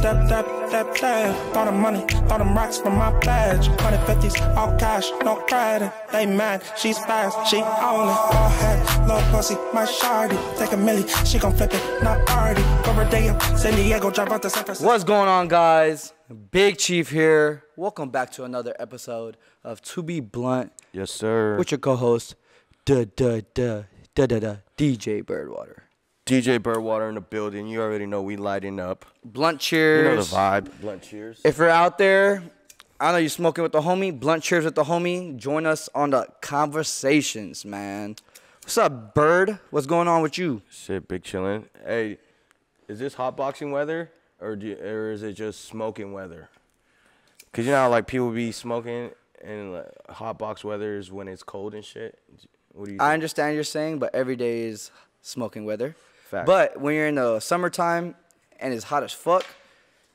dab, dab, dab, dab. Throw them money, throw them rocks from my badge. 150s, all cash, no credit. They mad, she's fast, she own it. All head, low pussy, my shawty. Take a milli, she gon' flip it, not party. Go Rodeo, San Diego, drive out to San Francisco. What's going on, guys? Big Chief here. Welcome back to another episode of To Be Blunt. Yes, sir. With your co-host, DJ Birdwater. DJ Birdwater in the building. You already know we lighting up. Blunt cheers. You know the vibe. Blunt cheers. If you're out there, I know you're smoking with the homie. Blunt cheers with the homie. Join us on the conversations, man. What's up, Bird? What's going on with you? Shit, big chillin'. Hey, is this hotboxing weather or is it just smoking weather? Cause you know how like people be smoking and like, hotbox weather is when it's cold and shit. What do you think? I understand you're saying, but every day is smoking weather. Fact. But when you're in the summertime and it's hot as fuck,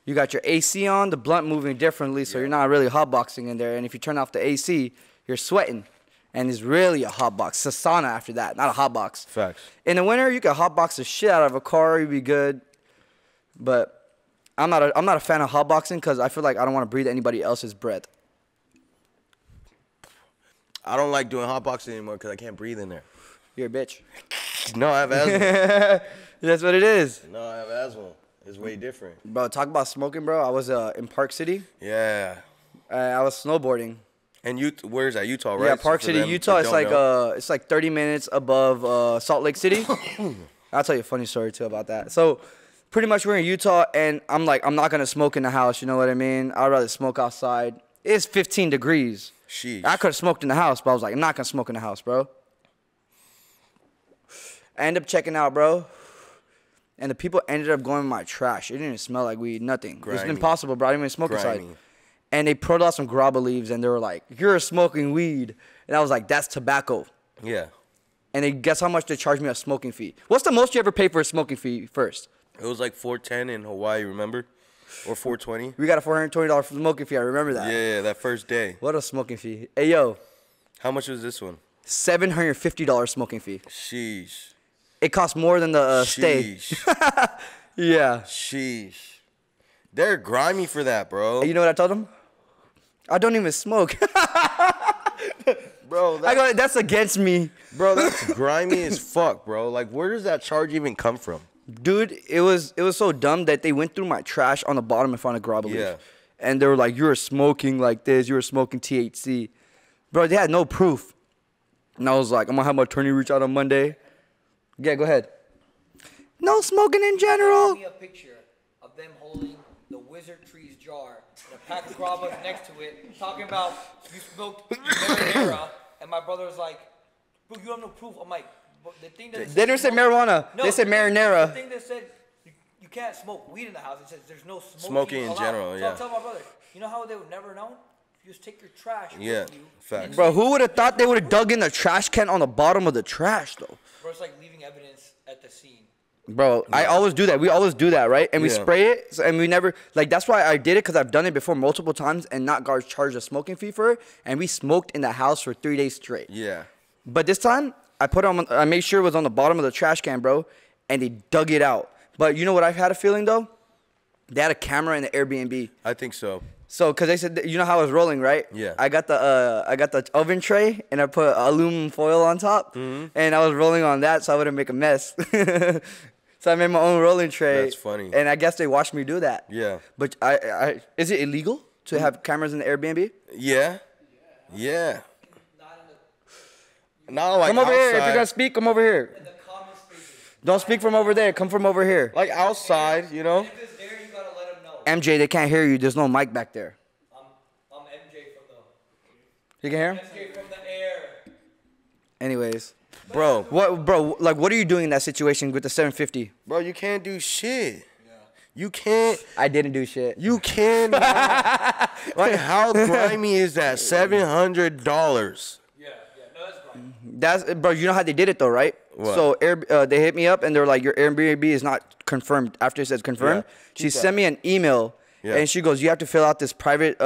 you got your AC on, the blunt moving differently, so you're not really hotboxing in there. And if you turn off the AC, you're sweating. And it's really a hotbox. It's a sauna after that, not a hotbox. Facts. In the winter, you can hotbox the shit out of a car, you'd be good. But I'm not a fan of hotboxing because I feel like I don't want to breathe anybody else's breath. I don't like doing hotboxing anymore because I can't breathe in there. You're a bitch. No, I have asthma. That's what it is. No, I have asthma. It's way different. Bro, talk about smoking, bro. I was in Park City. Yeah. I was snowboarding. And where's that? Utah, right? Yeah, Park City, Utah. It's like 30 minutes above Salt Lake City. I'll tell you a funny story too about that. So, pretty much we're in Utah, and I'm like, I'm not gonna smoke in the house. You know what I mean? I'd rather smoke outside. It's 15 degrees. Sheesh. I could have smoked in the house, but I was like, I'm not gonna smoke in the house, bro. I ended up checking out, bro. And the people ended up going in my trash. It didn't even smell like weed, nothing. Grimy. It's impossible, bro. I didn't even smoke Grimy. inside. And they pulled out some grabba leaves, and they were like, you're smoking weed. And I was like, that's tobacco. Yeah. And they guess how much they charged me a smoking fee. What's the most you ever pay for a smoking fee first? It was like $410 in Hawaii, remember? Or $420. We got a $420 smoking fee. I remember that. Yeah, that first day. What a smoking fee. Hey, yo. How much was this one? $750 smoking fee. Sheesh. It costs more than the stay. Yeah. Sheesh. They're grimy for that, bro. Hey, you know what I told them? I don't even smoke. Bro, that's against me. Bro, that's grimy as fuck, bro. Like, where does that charge even come from? Dude, it was so dumb that they went through my trash on the bottom and found a grabba leaf. Yeah. And they were like, you were smoking like this. You were smoking THC. Bro, they had no proof. And I was like, I'm going to have my attorney reach out on Monday. Yeah, go ahead. No smoking in general. Give me a picture of them holding the Wizard Trees jar and a pack of grabbas next to it, talking about you smoked marinara, and my brother was like, bro, you have no proof. I'm like, the thing that They didn't say marijuana. No, they said marinara. The thing that said you can't smoke weed in the house. It says there's no Smoking in allowed. general, So yeah. I tell my brother, you know how they would never know? You just take your trash with Yeah, you. facts. Bro, who would have thought they would have dug in the trash can on the bottom of the trash, though? Bro, it's like leaving evidence at the scene. Bro, I always do that. We always do that, right? And we Yeah. spray it, and we never, like, that's why I did it, because I've done it before multiple times and not got charged a smoking fee for it. And we smoked in the house for 3 days straight. Yeah. But this time, I made sure it was on the bottom of the trash can, bro, and they dug it out. But you know what I've had a feeling, though? They had a camera in the Airbnb. I think so. So, because they said, you know how I was rolling, right? Yeah. I got the oven tray, and I put aluminum foil on top, and I was rolling on that so I wouldn't make a mess. So I made my own rolling tray. That's funny. And I guess they watched me do that. Yeah. But is it illegal to have cameras in the Airbnb? Yeah. Yeah. Not like Come over here. If outside. you're going to speak, come over here. In the common spaces. Don't speak from over there. Come from over here. Like outside, you know? If it's there, you gotta let them know. MJ, they can't hear you. There's no mic back there. I'm MJ from the You can hear him? MJ from the air. Anyways. Bro, What are you doing in that situation with the 750? bro, you can't do shit. You can't. I didn't do shit. You can. Like, how grimy is that? $700. Yeah, no, that's right. That's, bro, you know how they did it though, right? What? So they hit me up and they're like, your Airbnb is not confirmed. After it says confirmed, Yeah. she sent me an email. Yeah. And she goes, you have to fill out this private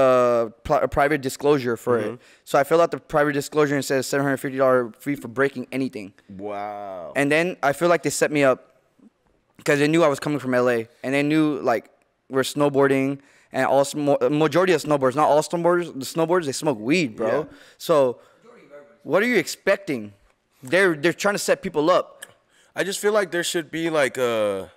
disclosure for it. So I filled out the private disclosure and it says $750 fee for breaking anything. Wow. And then I feel like they set me up because they knew I was coming from LA. And they knew, like, were snowboarding, and majority of snowboarders, not all snowboarders, they smoke weed, bro. Yeah. So, what are you expecting? They're trying to set people up. I just feel like there should be like a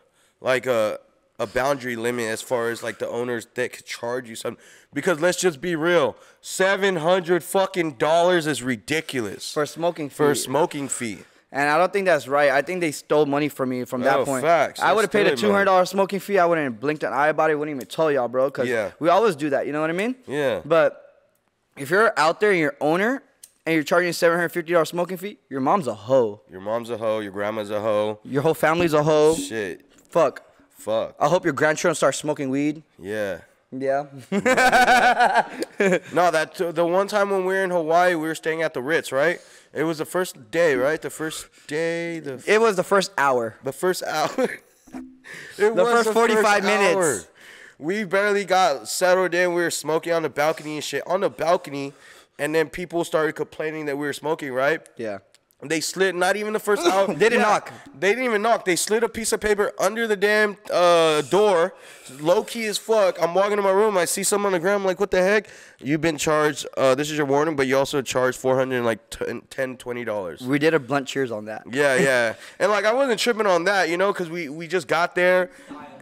boundary limit as far as like the owners that could charge you something. Because let's just be real, $700 fucking is ridiculous For a smoking fee. for a smoking fee. And I don't think that's right. I think they stole money from me from that point. Facts. I would have paid a Stealing money. $200 smoking fee. I wouldn't have blinked an eye about it. Wouldn't even tell y'all, bro. Because Yeah. we always do that. You know what I mean? Yeah. But if you're out there and you're owner and you're charging $750 smoking fee, your mom's a hoe. Your mom's a hoe. Your grandma's a hoe. Your whole family's a hoe. Shit. Fuck. I hope your grandchildren start smoking weed. Yeah. Yeah. No, the one time when we were in Hawaii, we were staying at the Ritz, right? It was the first day, right? The first day. It was the first hour. The first hour. The first 45 minutes. Hour. We barely got settled in. We were smoking on the balcony and shit. On the balcony, and then people started complaining that we were smoking, right? Yeah. They slid, not even the first hour. They didn't knock. They didn't even knock. They slid a piece of paper under the damn door. Low key as fuck. I'm walking to my room. I see someone on the ground. I'm like, what the heck? You've been charged. This is your warning, but you also charged $410-$20. We did a blunt cheers on that. Yeah. And like, I wasn't tripping on that, you know, because we just got there.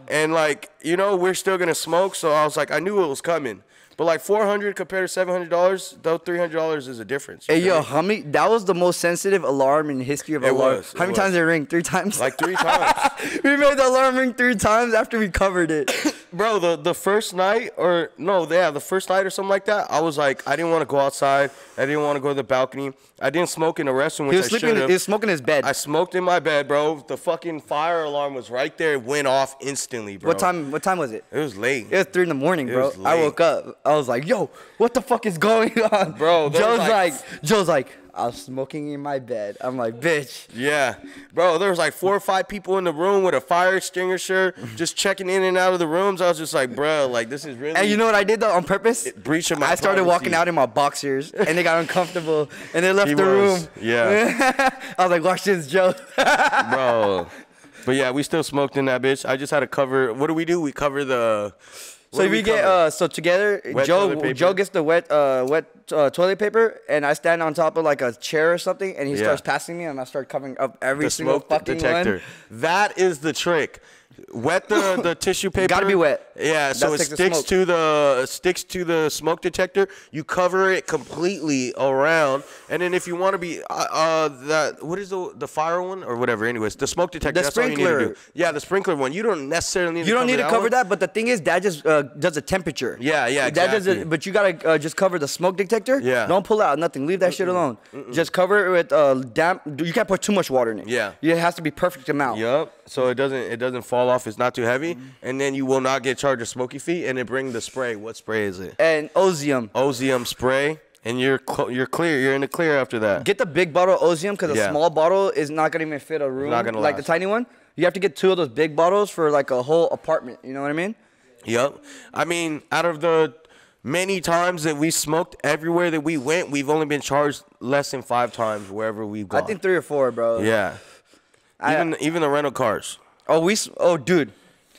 And like, you know, we're still going to smoke. So I was like, I knew it was coming. But like $400 compared to $700, though $300 is a difference. Hey, yo, how many? That was the most sensitive alarm in the history of alarms. How many times did it ring? 3 times? Like 3 times. We made the alarm ring 3 times after we covered it. Bro, the first night the first night or something like that, I was like, I didn't want to go outside. I didn't want to go to the balcony. I didn't smoke in the restroom, which I should have. He was smoking in his bed. I smoked in my bed, bro. The fucking fire alarm was right there. It went off instantly, bro. What time was it? It was late. It was 3 in the morning, bro. was I late. woke up. I was like, yo, what the fuck is going on? Bro, Joe's like, I was smoking in my bed. I'm like, bitch. Yeah. Bro, there was like 4 or 5 people in the room with a fire extinguisher just checking in and out of the rooms. I was just like, bro, like, this is really... And you know what I did, though, on purpose? Breach of my I started privacy. walking out in my boxers, and they got uncomfortable, and they left the room. Yeah. I was like, watch this, Joe. Bro. But yeah, we still smoked in that bitch. I just had to cover... What do? We cover the... So we get together, Wet toilet paper. Joe gets the wet toilet paper, and I stand on top of like a chair or something, and he starts passing me, and I start covering up every the single smoke fucking detector. one. That is the trick. Wet the tissue paper. Gotta be wet. Yeah, so it sticks to the smoke detector. You cover it completely around, and then if you want to be what is the fire one or whatever? Anyways, the smoke detector. The that's all you need to sprinkler. do. Yeah, the sprinkler one. You don't necessarily need. You don't need to cover one. that, but the thing is, that just does a temperature. Yeah, exactly. But you gotta just cover the smoke detector. Yeah. Don't pull out nothing. Leave that shit alone. Just cover it with damp. You can't put too much water in it. Yeah. It has to be perfect amount. Yup. So it doesn't fall off. It's not too heavy, and then you will not get charged a smoky fee. And then bring the spray. What spray is it? And Ozium. Ozium spray, and you're clear. You're in the clear after that. Get the big bottle of Ozium because a small bottle is not gonna even fit a room. Not gonna like the last. tiny one. You have to get 2 of those big bottles for like a whole apartment. You know what I mean? Yep. I mean, out of the many times that we smoked everywhere that we went, we've only been charged less than 5 times wherever we've gone. I think 3 or 4, bro. Yeah. Even the rental cars. Oh, dude.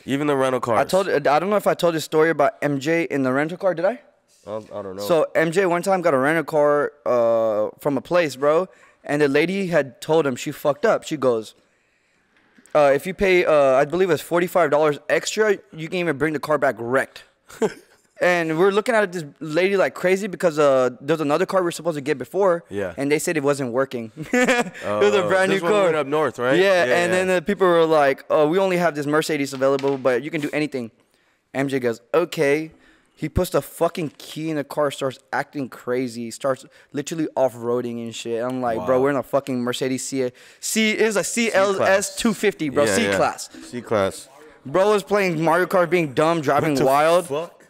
Even the rental cars. I don't know if I told this story about MJ in the rental car. Did I? I don't know. So MJ one time got a rental car from a place, bro, and the lady had told him she fucked up. She goes, if you pay, I believe it's $45 extra, you can even bring the car back wrecked. And we're looking at this lady like crazy because there's another car we were supposed to get before. Yeah. And they said it wasn't working. It was a brand new this one car. went up north, right? Yeah. And then the people were like, "Oh, we only have this Mercedes available, but you can do anything." MJ goes, "Okay." He puts the fucking key in the car, starts acting crazy, starts literally off-roading and shit. I'm like, bro, we're in a fucking Mercedes it is a CLS 250, bro, Yeah, C-Class. C-Class. Bro was playing Mario Kart, being dumb, driving wild. Fuck?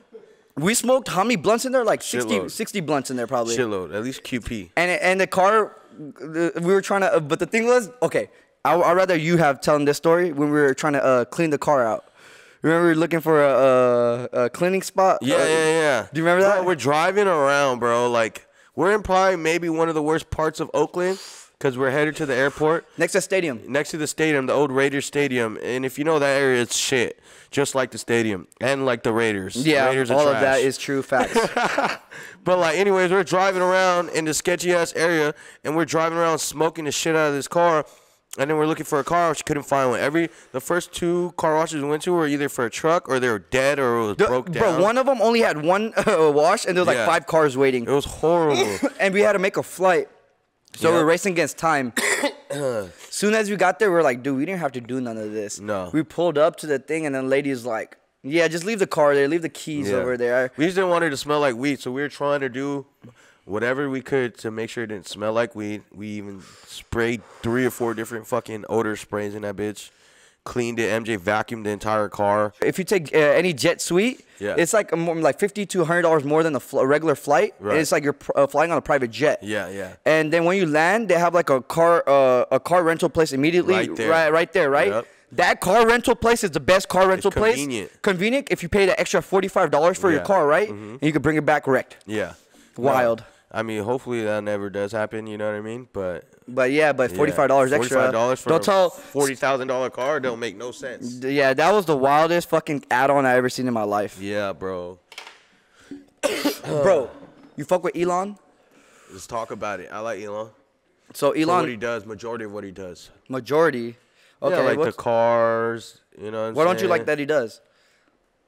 We smoked how many blunts in there? Like 60 Shitload. blunts in there probably. Shitload. At least QP. And the car, we were trying to, but the thing was, okay, I'd rather you have telling this story when we were trying to clean the car out. Remember we were looking for a cleaning spot? Yeah. Do you remember that? Bro, we're driving around, bro. Like, we're in probably maybe one of the worst parts of Oakland. because we're headed to the airport. Next to the stadium. Next to the stadium, the old Raiders stadium. And if you know that area, it's shit. Just like the stadium. And like the Raiders. Yeah, the Raiders are all trash. of that is true facts. But like, anyways, we're driving around in the sketchy ass area, and we're driving around smoking the shit out of this car. And then we're looking for a car wash. Couldn't find one. The first 2 car washes we went to were either for a truck or they were dead or it was broke down. Bro, one of them only had one wash, and there was like 5 cars waiting. It was horrible. And we had to make a flight. So we're racing against time. Soon as we got there, we were like, dude, we didn't have to do none of this. No. We pulled up to the thing, and then the lady's like, yeah, just leave the car there. Leave the keys over there. We just didn't want it to smell like weed, so we were trying to do whatever we could to make sure it didn't smell like weed. We even sprayed 3 or 4 different fucking odor sprays in that bitch. Cleaned it. MJ vacuumed the entire car. If you take any jet suite, it's like $50 to $100 more than a regular flight. Right. And it's like you're flying on a private jet. Yeah. And then when you land, they have like a car rental place immediately right there. Yep. That car rental place is the best car rental place. Convenient if you pay the extra $45 for your car, right? And you can bring it back wrecked. Yeah. Wild. I mean, hopefully that never does happen. You know what I mean? But $45 extra. $45 for a $40,000 car don't make no sense. Yeah, that was the wildest fucking add-on I ever seen in my life. Yeah, bro. Bro, you fuck with Elon? Let's talk about it. I like Elon. So Elon, for what he does, majority of what he does. Majority. Okay. Yeah, like the cars. You know what don't you like that he does?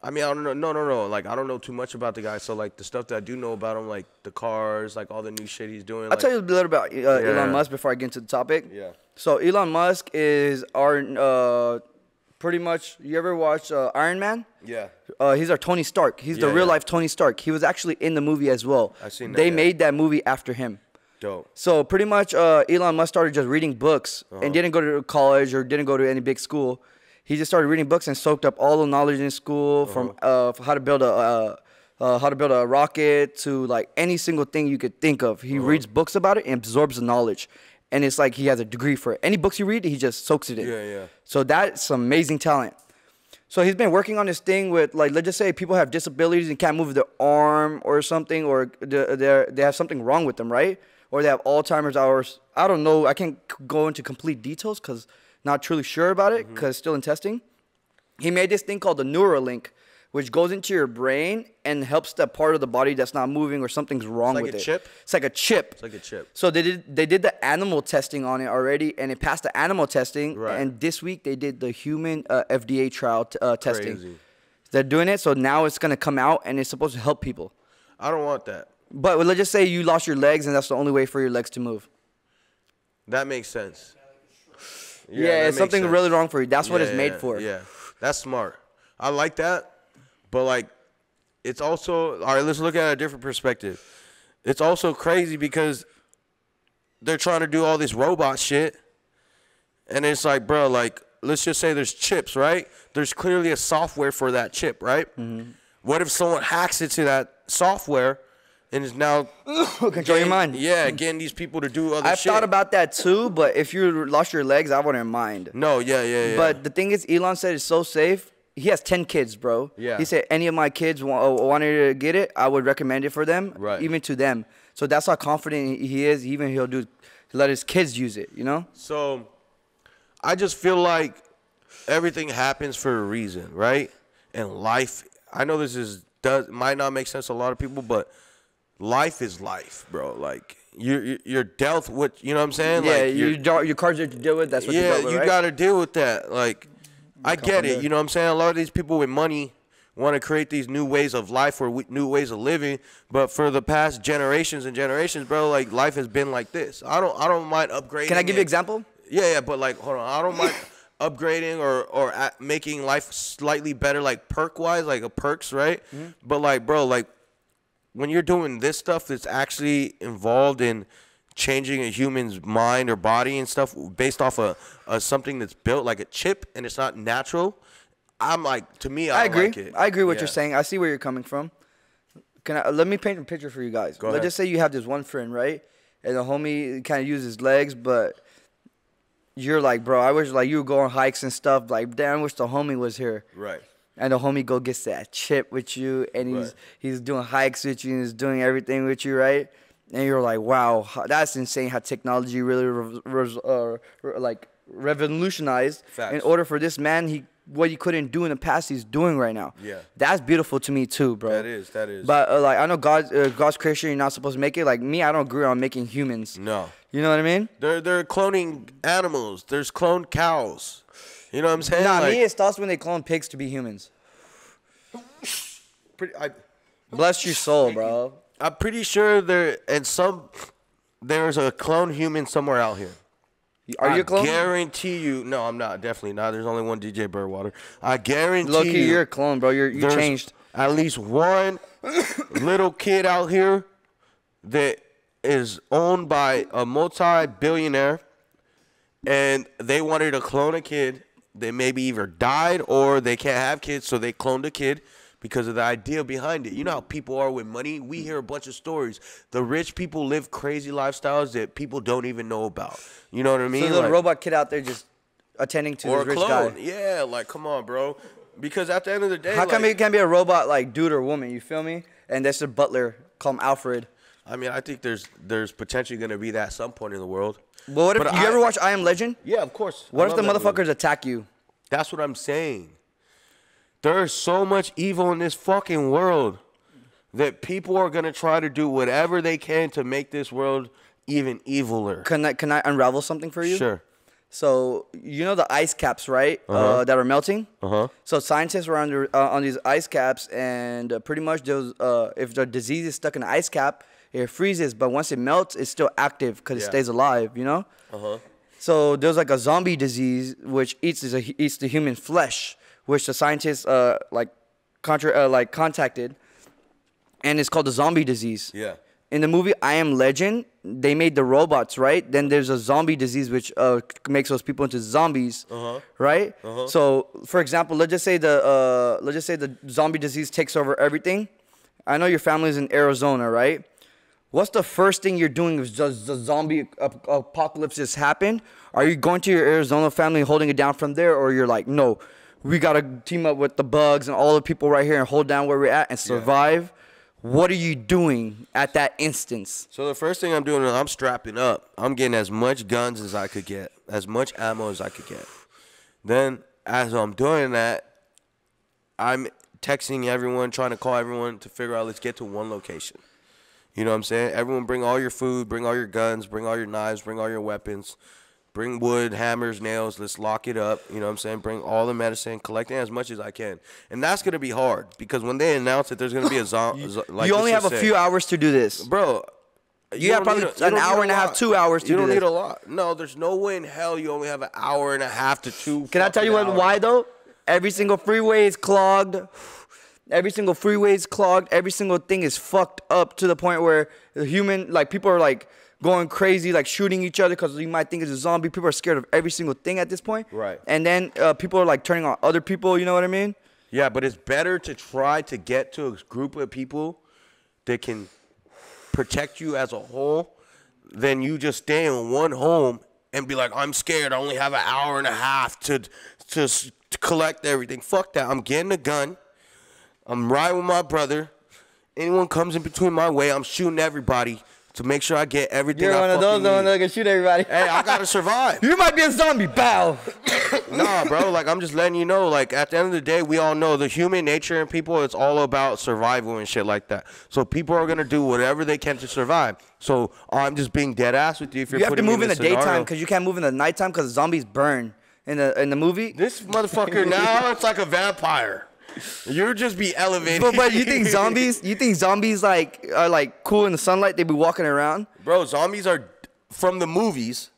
I mean, I don't know. No. Like, I don't know too much about the guy. So, like, the stuff that I do know about him, like the cars, like all the new shit he's doing. I'll tell you a little about Elon Musk before I get into the topic. Yeah. So, Elon Musk is our, pretty much, you ever watch Iron Man? Yeah. He's our Tony Stark. He's the real life Tony Stark. He was actually in the movie as well. I've seen that. They made that movie after him. Dope. So, pretty much, Elon Musk started just reading books and didn't go to college or didn't go to any big school. He just started reading books and soaked up all the knowledge in school from how to build a rocket to like any single thing you could think of. He reads books about it and absorbs the knowledge, and it's like he has a degree for it. Any books you read, he just soaks it in. Yeah. So that's some amazing talent. So he's been working on this thing with, like, let's just say people have disabilities and can't move their arm or something, or they have something wrong with them, right? Or they have Alzheimer's hours. I don't know. I can't go into complete details because not truly sure about it because it's still in testing. He made this thing called the Neuralink, which goes into your brain and helps that part of the body that's not moving or something's wrong with it. It's like a chip? It's like a chip. It's like a chip. So they did the animal testing on it already, and it passed the animal testing. Right. And this week they did the human FDA trial testing. Crazy. They're doing it, so now it's going to come out, and it's supposed to help people. I don't want that. But let's just say you lost your legs, and that's the only way for your legs to move. That makes sense. Yeah, it's something really wrong for you. That's what it's made for. Yeah, that's smart. I like that. But, like, it's also, all right, let's look at a different perspective. It's also crazy because they're trying to do all this robot shit. And it's like, bro, like, let's just say there's chips, right? There's clearly a software for that chip, right? What if someone hacks into that software and is now control your mind? Yeah, getting these people to do other shit. I've thought about that too, but if you lost your legs, I wouldn't mind. No, yeah. But the thing is, Elon said it's so safe. He has 10 kids, bro. Yeah. He said any of my kids wanted to get it, I would recommend it for them, even to them. So that's how confident he is. Even he'll let his kids use it, you know? So I just feel like everything happens for a reason, right? And life, I know this might not make sense to a lot of people, but life is life, bro. Like you're dealt with, you know what I'm saying? Yeah, like your cards that you deal with, that's what you dealt with, you right? got to deal with that. Like, I get it, you know what I'm saying? A lot of these people with money want to create these new ways of life or new ways of living, but for the past generations and generations, bro, like life has been like this. I don't mind upgrading. Can I give you an example? Yeah, but like, hold on, I don't mind upgrading or making life slightly better, like perk-wise, like a perks, right? But like, bro, like when you're doing this stuff that's actually involved in changing a human's mind or body and stuff based off of something that's built like a chip and it's not natural, I'm like, to me, I agree. like it. I agree what you're saying. I see where you're coming from. Let me paint a picture for you guys. Go ahead. Let's just say you have this one friend, right? And the homie kind of uses his legs, but you're like, bro, I wish like you would go on hikes and stuff. Like, damn, I wish the homie was here. Right. And the homie go gets that chip with you, and he's doing hikes with you, and he's doing everything with you, right? and you're like, wow, that's insane how technology really like revolutionized. Facts. In order for this man, what he couldn't do in the past, he's doing right now. Yeah. That's beautiful to me too, bro. That is. But like, I know God's creation, you're not supposed to make it. Like me, I don't agree on making humans. No. You know what I mean? They're cloning animals. There's cloned cows. You know what I'm saying? Nah, like, me, it stops when they clone pigs to be humans. Bless your soul, bro. I'm pretty sure there's a clone human somewhere out here. Are you a clone? I guarantee you. No, I'm not. Definitely not. There's only one DJ Birdwater. I guarantee Loki, you. you're a clone, bro. You changed. At least one little kid out here that is owned by a multi-billionaire, and they wanted to clone a kid. They maybe either died or they can't have kids, so they cloned a kid because of the idea behind it. You know how people are with money? We hear a bunch of stories. The rich people live crazy lifestyles that people don't even know about. You know what I mean? So there's a robot kid out there just attending to this rich guy. Yeah, like, come on, bro. Because at the end of the day, how come it can't be a robot like dude or woman? You feel me? And that's a butler. Call him Alfred. I mean, I think there's potentially going to be that at some point in the world. But what if you ever watch I Am Legend? Yeah, of course. What if the motherfuckers attack you? That's what I'm saying. There's so much evil in this fucking world that people are going to try to do whatever they can to make this world even eviler. Can I unravel something for you? Sure. So, you know the ice caps, right? That are melting? Uh-huh. So scientists were on these ice caps, and pretty much those, if the disease is stuck in the ice cap, it freezes. But once it melts, it's still active because it stays alive, you know? Uh-huh. So there's like a zombie disease which eats the human flesh, which the scientists contacted, and it's called the zombie disease. Yeah. In the movie I Am Legend, they made the robots, right? Then there's a zombie disease which makes those people into zombies, right? So, for example, let's just say the zombie disease takes over everything. I know your family's in Arizona, right? What's the first thing you're doing if the zombie apocalypse has happened? Are you going to your Arizona family and holding it down from there, or you're like, no, we gotta team up with the bugs and all the people right here and hold down where we're at and survive? Yeah. What are you doing at that instance? So the first thing I'm doing is I'm strapping up. I'm getting as much guns as I could get, as much ammo as I could get. Then, as I'm doing that, I'm texting everyone, trying to call everyone to figure out, let's get to one location. You know what I'm saying? Everyone bring all your food, bring all your guns, bring all your knives, bring all your weapons. Bring wood, hammers, nails. Let's lock it up. You know what I'm saying? Bring all the medicine, collecting as much as I can. And that's going to be hard because when they announce that there's going to be a zombie. Like you only have a few hours to do this. Bro. You have probably an hour and a half, 2 hours to do this. You don't need a lot. No, there's no way in hell you only have an hour and a half to 2. Can I tell you why, though? Every single freeway is clogged. Every single freeway is clogged. Every single thing is fucked up to the point where people are like, going crazy, like shooting each other because you might think it's a zombie. People are scared of every single thing at this point. Right. And then people are like turning on other people, you know what I mean? Yeah, but it's better to try to get to a group of people that can protect you as a whole than you just stay in one home and be like, I'm scared. I only have an hour and a half to collect everything. Fuck that. I'm getting a gun. I'm riding with my brother. Anyone comes in between my way, I'm shooting everybody. To make sure I get everything You're one of those that can shoot everybody. Hey, I gotta survive. You might be a zombie. Bow. Nah, bro. Like, I'm just letting you know. Like, at the end of the day, we all know the human nature in people. It's all about survival and shit like that. So people are gonna do whatever they can to survive. So I'm just being dead ass with you. If you're you have to move in the scenario. daytime because you can't move in the nighttime because zombies burn in the movie. This motherfucker now it's like a vampire. You'll just be elevated. But you think zombies like are like cool in the sunlight? They be walking around. Bro, zombies are from the movies.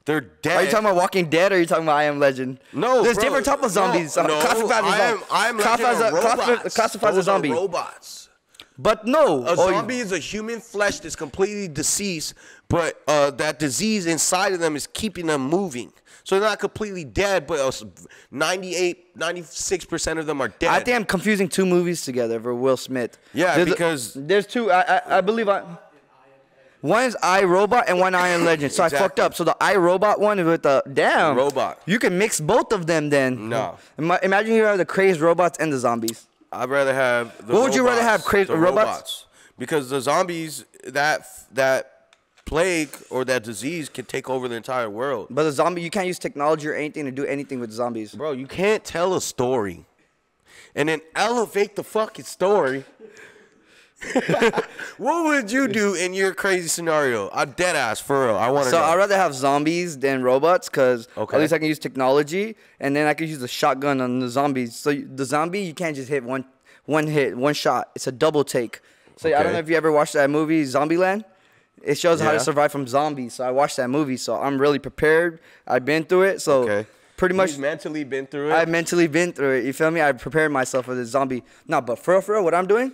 They're dead. Are you talking about Walking Dead or are you talking about I Am Legend? No, there's bro, different type of zombies. No, I Am Legend classifies a zombie. Robots. But no, a zombie is a human flesh that's completely deceased, but that disease inside of them is keeping them moving. So they're not completely dead, but 96% of them are dead. I think I'm confusing two movies together for Will Smith. Yeah, because there's two. I believe one is I, Robot and one I Am Legend. So exactly. I fucked up. So the I, Robot one is with the robot. You can mix both of them then. No. Imagine you have the crazed robots and the zombies. I'd rather have the What would you rather have, crazed robots? because the zombies that plague or that disease can take over the entire world. But the zombie, you can't use technology or anything to do anything with zombies. Bro, you can't tell a story and then elevate the fucking story. What would you do in your crazy scenario? I'm dead ass, for real. I want to know. So I'd rather have zombies than robots because Okay. at least I can use technology, and then I can use the shotgun on the zombies. So the zombie, you can't just hit one hit, one shot. It's a double take. So I don't Okay. know if you ever watched that movie, Zombieland. It shows how Yeah. to survive from zombies. So I watched that movie, so I'm really prepared. I've been through it, so Okay. pretty much You've mentally been through it. I've mentally been through it. You feel me? I prepared myself for the zombie. No, but for real, what I'm doing?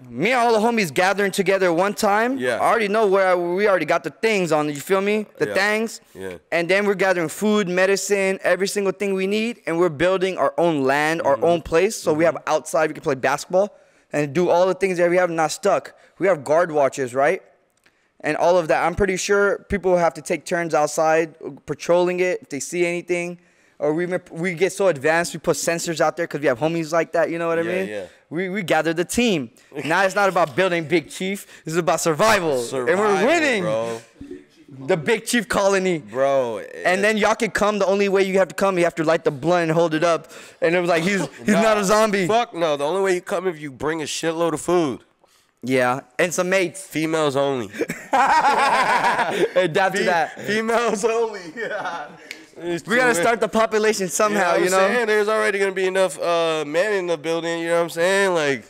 Me and all the homies gathering together one time. Yeah. I already know we already got the things on. You feel me? The Yeah. things. Yeah. And then we're gathering food, medicine, every single thing we need, and we're building our own land, our own place. So we have outside. We can play basketball and do all the things that we have not stuck. We have guard watches, right? And all of that. I'm pretty sure people have to take turns outside patrolling it if they see anything. Or we get so advanced, we put sensors out there because we have homies like that, you know what I Yeah, mean? yeah. We gather the team. Now it's not about building Big Chief. This is about survival. And we're Survival, winning. bro. The Big Chief colony. Bro. And then y'all can come. The only way you have to come, you have to light the blunt and hold it up. And it was like, he's not a zombie. Fuck no. The only way you come if you bring a shitload of food. Yeah, and some mates. Females only. Adapt to that. Females only. We gotta start the population somehow, you know? Saying? There's already gonna be enough men in the building, you know what I'm saying? Like,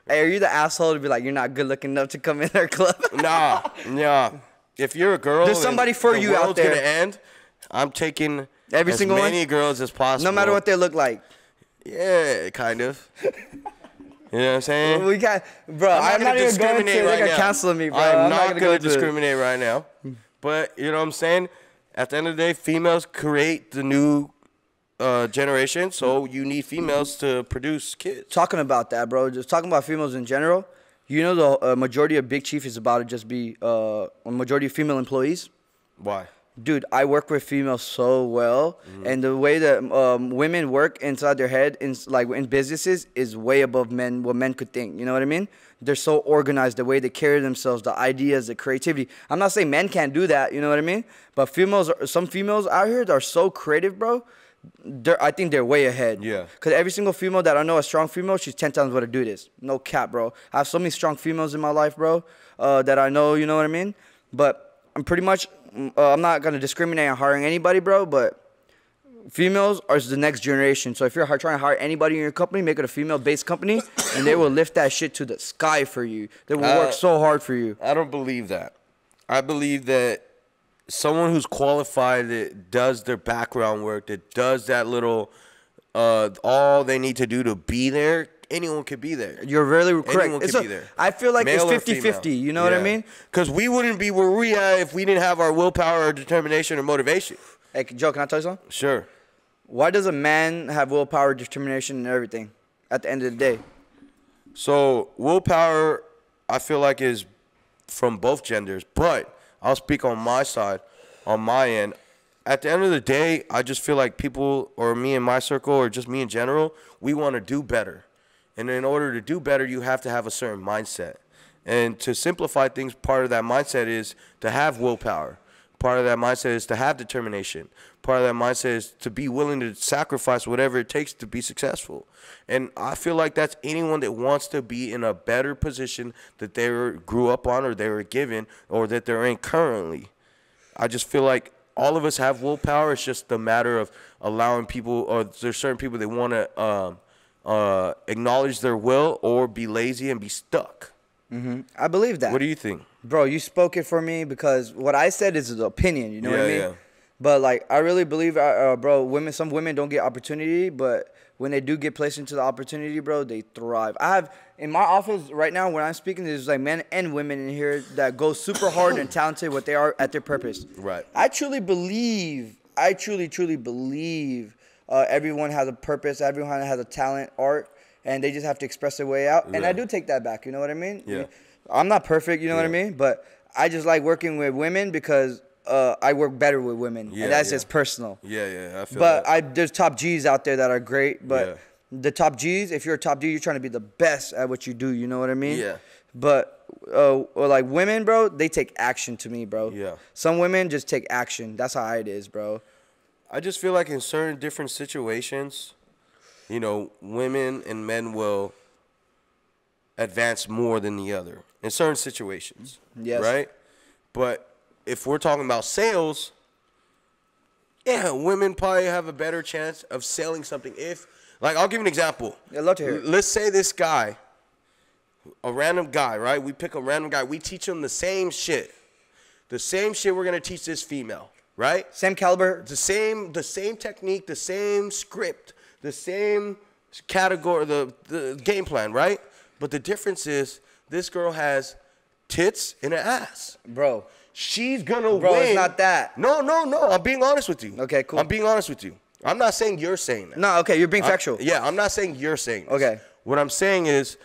Hey, are you the asshole to be like, you're not good looking enough to come in our club? nah. If you're a girl, There's somebody and for the you out world's there. gonna end, I'm taking Every as single one? many girls as possible. No matter what they look like. Yeah, kind of. You know what I'm saying? We got, bro. I'm not even going to. They're gonna cancel me, bro. I'm not gonna gonna go to it. discriminate right now. But you know what I'm saying? At the end of the day, females create the new generation, so you need females to produce kids. Talking about that, bro. Just talking about females in general. You know the majority of Big Chief is about to just be a majority of female employees. Why? Dude, I work with females so well, and the way that women work inside their head, in businesses, is way above men. What men could think, you know what I mean? They're so organized, the way they carry themselves, the ideas, the creativity. I'm not saying men can't do that, you know what I mean? But some females out here that are so creative, bro. I think they're way ahead. Yeah. Because every single female that I know, a strong female, she's 10 times what a dude is. No cap, bro. I have so many strong females in my life, bro, that I know, you know what I mean? But I'm pretty much, I'm not going to discriminate on hiring anybody, bro, but females are the next generation. So if you're trying to hire anybody in your company, make it a female-based company, and they will lift that shit to the sky for you. They will work so hard for you. I don't believe that. I believe that someone who's qualified, that does their background work, that does that little, all they need to do to be there, anyone could be there. You're really correct. Anyone could be there. I feel like Male or it's 50-50. female. You know what I mean? Because we wouldn't be where we are if we didn't have our willpower or determination or motivation. Hey, Joe, can I tell you something? Sure. Why does a man have willpower, determination, and everything at the end of the day? So willpower, I feel like, is from both genders, but I'll speak on my side, on my end. At the end of the day, I just feel like people, or me in my circle, or just me in general, we want to do better. And in order to do better, you have to have a certain mindset. And to simplify things, part of that mindset is to have willpower. Part of that mindset is to have determination. Part of that mindset is to be willing to sacrifice whatever it takes to be successful. And I feel like that's anyone that wants to be in a better position that they grew up on, or they were given, or that they're in currently. I just feel like all of us have willpower. It's just a matter of allowing people, or there's certain people that want to acknowledge their will or be lazy and be stuck. I believe that. What do you think? Bro, you spoke it for me, because what I said is an opinion, you know what I mean? Yeah. But, like, I really believe, bro, some women don't get opportunity, but when they do get placed into the opportunity, bro, they thrive. I have, in my office right now, when I'm speaking, there's, like, men and women in here that go super hard and talented what they are at their purpose. Right. I truly believe, truly believe everyone has a purpose, everyone has a talent, art, and they just have to express their way out. And Yeah. I do take that back, you know what I mean? Yeah. I'm not perfect, you know what I mean? But I just like working with women because I work better with women. Yeah, and that's yeah. just personal. Yeah, I feel But that. there's top G's out there that are great, but the top G's, if you're a top G, you're trying to be the best at what you do. You know what I mean? Yeah. But or like women, bro, they take action to me, bro. Yeah. Some women just take action. That's how it is, bro. I just feel like in certain different situations, you know, women and men will advance more than the other in certain situations. Yes. Right? But if we're talking about sales, yeah, women probably have a better chance of selling something if, like, I'll give you an example. Yeah, I'd love to hear it. Let's say this guy, a random guy, right? We pick a random guy. We teach him the same shit. The same shit we're going to teach this female, right? Same caliber. The same technique, the same script, the same category, the game plan, right? But the difference is this girl has tits and an ass. Bro. She's gonna win. Bro, it's not that. No. I'm being honest with you. Okay, cool. I'm being honest with you. I'm not saying you're saying that. No, okay, you're being factual. Yeah, I'm not saying you're saying this. Okay. What I'm saying is,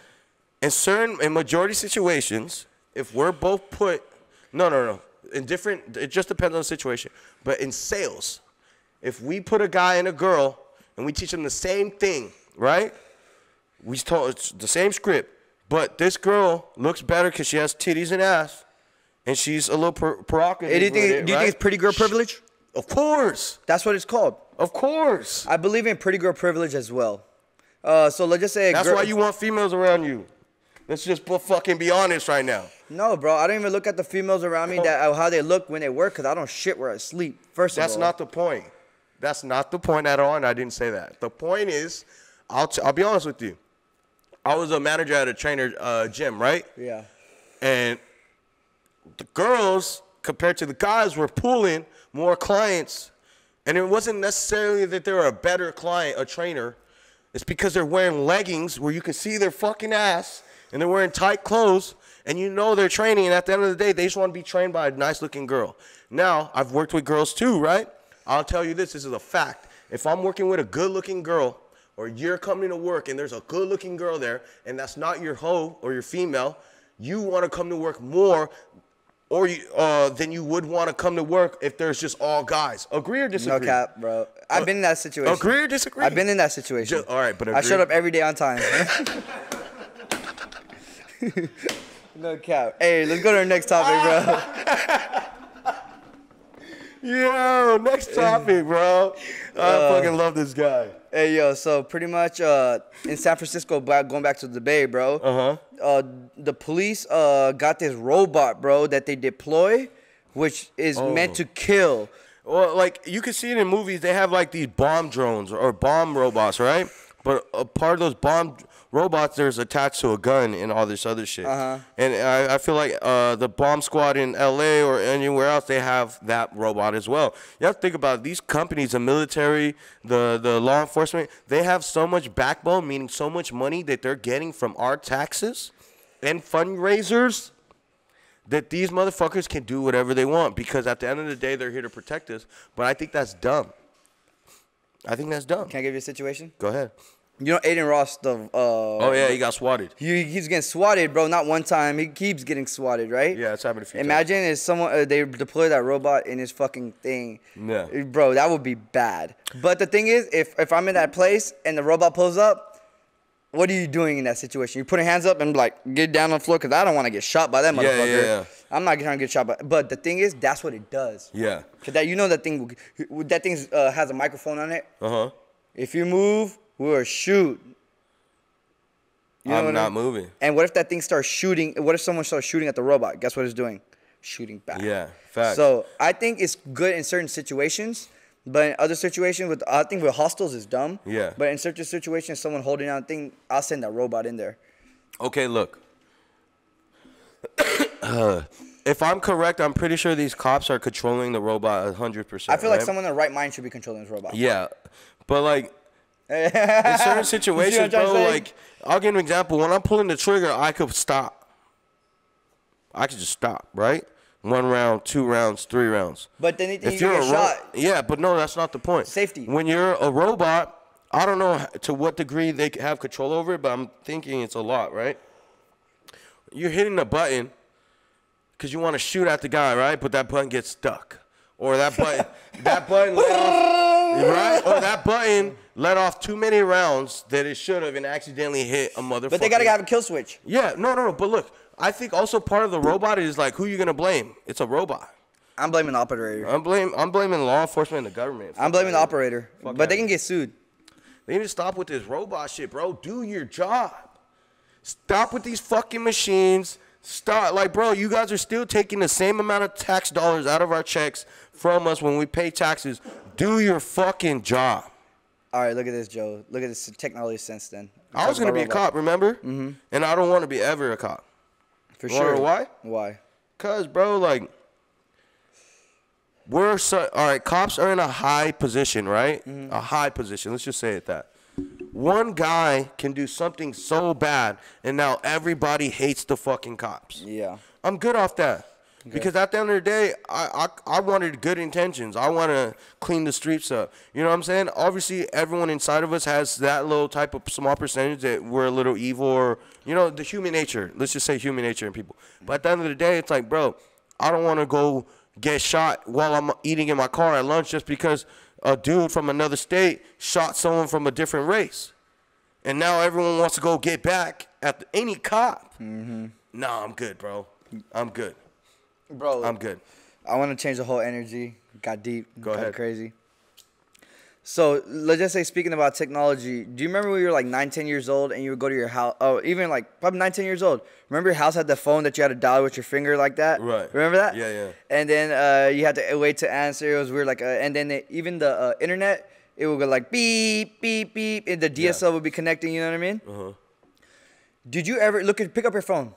in majority situations, if we're both put, no. In different, it just depends on the situation. But in sales, if we put a guy and a girl and we teach them the same thing, right? We told it's the same script, but this girl looks better because she has titties and ass, and she's a little provocative. Hey, do you think it's pretty girl privilege? Of course. That's what it's called. Of course. I believe in pretty girl privilege as well. So let's just say That's why you want females around you. Let's just fucking be honest right now. No, bro, I don't even look at the females around me how they look when they work because I don't shit where I sleep. First of all. That's not the point. That's not the point at all, and I didn't say that. The point is, I'll be honest with you. I was a manager at a trainer gym, right? Yeah. And the girls, compared to the guys, were pulling more clients. And it wasn't necessarily that they were a better client, a trainer. It's because they're wearing leggings where you can see their fucking ass, and they're wearing tight clothes, and you know they're training, and at the end of the day, they just want to be trained by a nice-looking girl. Now, I've worked with girls too, right? I'll tell you this is a fact. If I'm working with a good-looking girl, or you're coming to work and there's a good-looking girl there, and that's not your hoe or your female, you want to come to work more than you would want to come to work if there's just all guys. Agree or disagree? No cap, bro. I've been in that situation. Agree or disagree? I've been in that situation. All right, but agree. I showed up every day on time. No cap. Hey, let's go to our next topic, bro. Yo, next topic, bro. I fucking love this guy. Hey, yo, so pretty much in San Francisco, going back to the Bay, bro, the police got this robot, bro, that they deploy, which is meant to kill. Well, like, you can see it in movies. They have, like, these bomb drones or bomb robots, right? But a part of those bomb robots, there's attached to a gun and all this other shit. And I feel like the bomb squad in L.A. or anywhere else, they have that robot as well. You have to think about it. These companies, the military, the law enforcement, they have so much backbone, meaning so much money that they're getting from our taxes and fundraisers that these motherfuckers can do whatever they want because at the end of the day, they're here to protect us. But I think that's dumb. I think that's dumb. Can I give you a situation? Go ahead. You know Aiden Ross, oh, yeah, he got swatted. He's getting swatted, bro. Not one time. He keeps getting swatted, right? Yeah, it's happened a few times. Imagine if someone they deploy that robot in his fucking thing. Yeah. Bro, that would be bad. But the thing is, if I'm in that place and the robot pulls up, what are you doing in that situation? You putting hands up and like get down on the floor because I don't want to get shot by that motherfucker. Yeah. I'm not trying to get shot by. But the thing is, that's what it does. Yeah. Cause that that thing has a microphone on it. If you move, we'll shoot. You know I'm not moving. And what if that thing starts shooting? What if someone starts shooting at the robot? Guess what it's doing? Shooting back. Yeah, facts. So I think it's good in certain situations, but in other situations, I think with hostels is dumb. Yeah. But in certain situations, someone holding down a thing, I'll send that robot in there. Okay, look. If I'm correct, I'm pretty sure these cops are controlling the robot 100%. I feel like someone in the right mind should be controlling this robot. Yeah, but like in certain situations, bro, like I'll give an example. When I'm pulling the trigger, I could stop. I could just stop, right? 1 round, 2 rounds, 3 rounds. But then if you're a shot. Yeah, but no, that's not the point. Safety. When you're a robot, I don't know to what degree they have control over it, but I'm thinking it's a lot, right? You're hitting the button because you want to shoot at the guy, right? But that button gets stuck. Or that button let off, right? Or that button let off too many rounds that it should have and accidentally hit a motherfucker. But they gotta have a kill switch. Yeah, no. But look, I think also part of the robot is like, who you gonna blame? It's a robot. I'm blaming the operator. I'm blaming law enforcement and the government. I'm blaming the operator. Fuck But they outta can here. get sued. They need to stop with this robot shit, bro. Do your job. Stop with these fucking machines. Stop. Like, bro, you guys are still taking the same amount of tax dollars out of our checks from us when we pay taxes. Do your fucking job. All right, look at this, Joe. Look at this technology sense then. I was going to be a cop, remember? Mm-hmm. And I don't want to be ever a cop. For You wanna sure. know why? Why? Because, bro, like, all right, cops are in a high position, right? A high position. Let's just say it that. One guy can do something so bad, and now everybody hates the fucking cops. Yeah. I'm good off that. Okay. Because at the end of the day, I wanted good intentions. I want to clean the streets up. You know what I'm saying? Obviously, everyone inside of us has that little type of small percentage that we're a little evil or, you know, the human nature. Let's just say human nature in people. But at the end of the day, it's like, bro, I don't want to go get shot while I'm eating in my car at lunch just because a dude from another state shot someone from a different race. And now everyone wants to go get back at any cop. Mm-hmm. Nah, I'm good, bro. I'm good. Bro, I'm good. I want to change the whole energy. Got deep. Go ahead. Crazy. So let's just say, speaking about technology, do you remember when you were like 9, 10 years old and you would go to your house? Oh, even like probably 9, 10 years old. Remember your house had the phone that you had to dial with your finger like that? Right. Remember that? Yeah, yeah. And then you had to wait to answer. It was weird. Like, and then even the internet, it would go like beep, beep, beep, and the DSL would be connecting. You know what I mean? Uh-huh. Did you ever pick up your phone?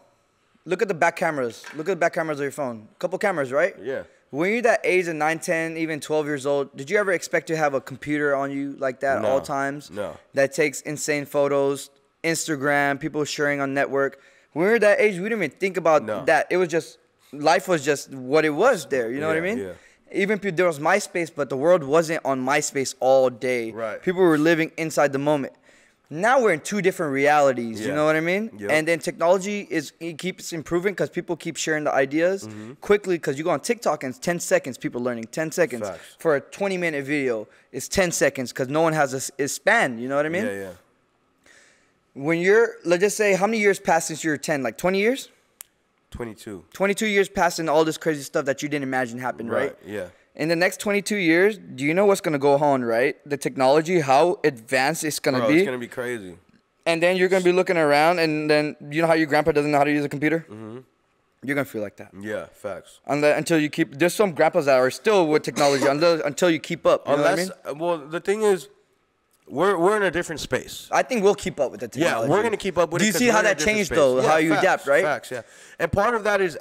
Look at the back cameras. Look at the back cameras of your phone. Couple cameras, right? Yeah. When you're that age of 9, 10, even 12 years old, did you ever expect to have a computer on you like that at all times? No. That takes insane photos, Instagram, people sharing on network. When we were that age, we didn't even think about that. It was just, life was just what it was there. You know what I mean? Yeah. Even there was MySpace, but the world wasn't on MySpace all day. Right. People were living inside the moment. Now we're in two different realities. You know what I mean? Yep. And then technology it keeps improving because people keep sharing the ideas quickly. Because you go on TikTok and it's 10 seconds, people learning 10 seconds. Facts. For a 20-minute video. It's 10 seconds because no one has a span. You know what I mean? Yeah, yeah. When you're, let's just say, how many years passed since you were 10? Like 20 years? 22. 22 years passed and all this crazy stuff that you didn't imagine happened, right? Yeah. In the next 22 years, do you know what's going to go on, right? The technology, how advanced it's going to be. It's going to be crazy. And then you're going to be looking around, and then you know how your grandpa doesn't know how to use a computer? Mm-hmm. You're going to feel like that. Yeah, facts. Until you keep... There's some grandpas that are still with technology until you keep up. You know what I mean? Well, the thing is, we're in a different space. I think we'll keep up with the technology. Yeah, we're going to keep up with it. Do you see how that changed, though? Yeah, how you adapt, right? Facts, yeah. And part of that is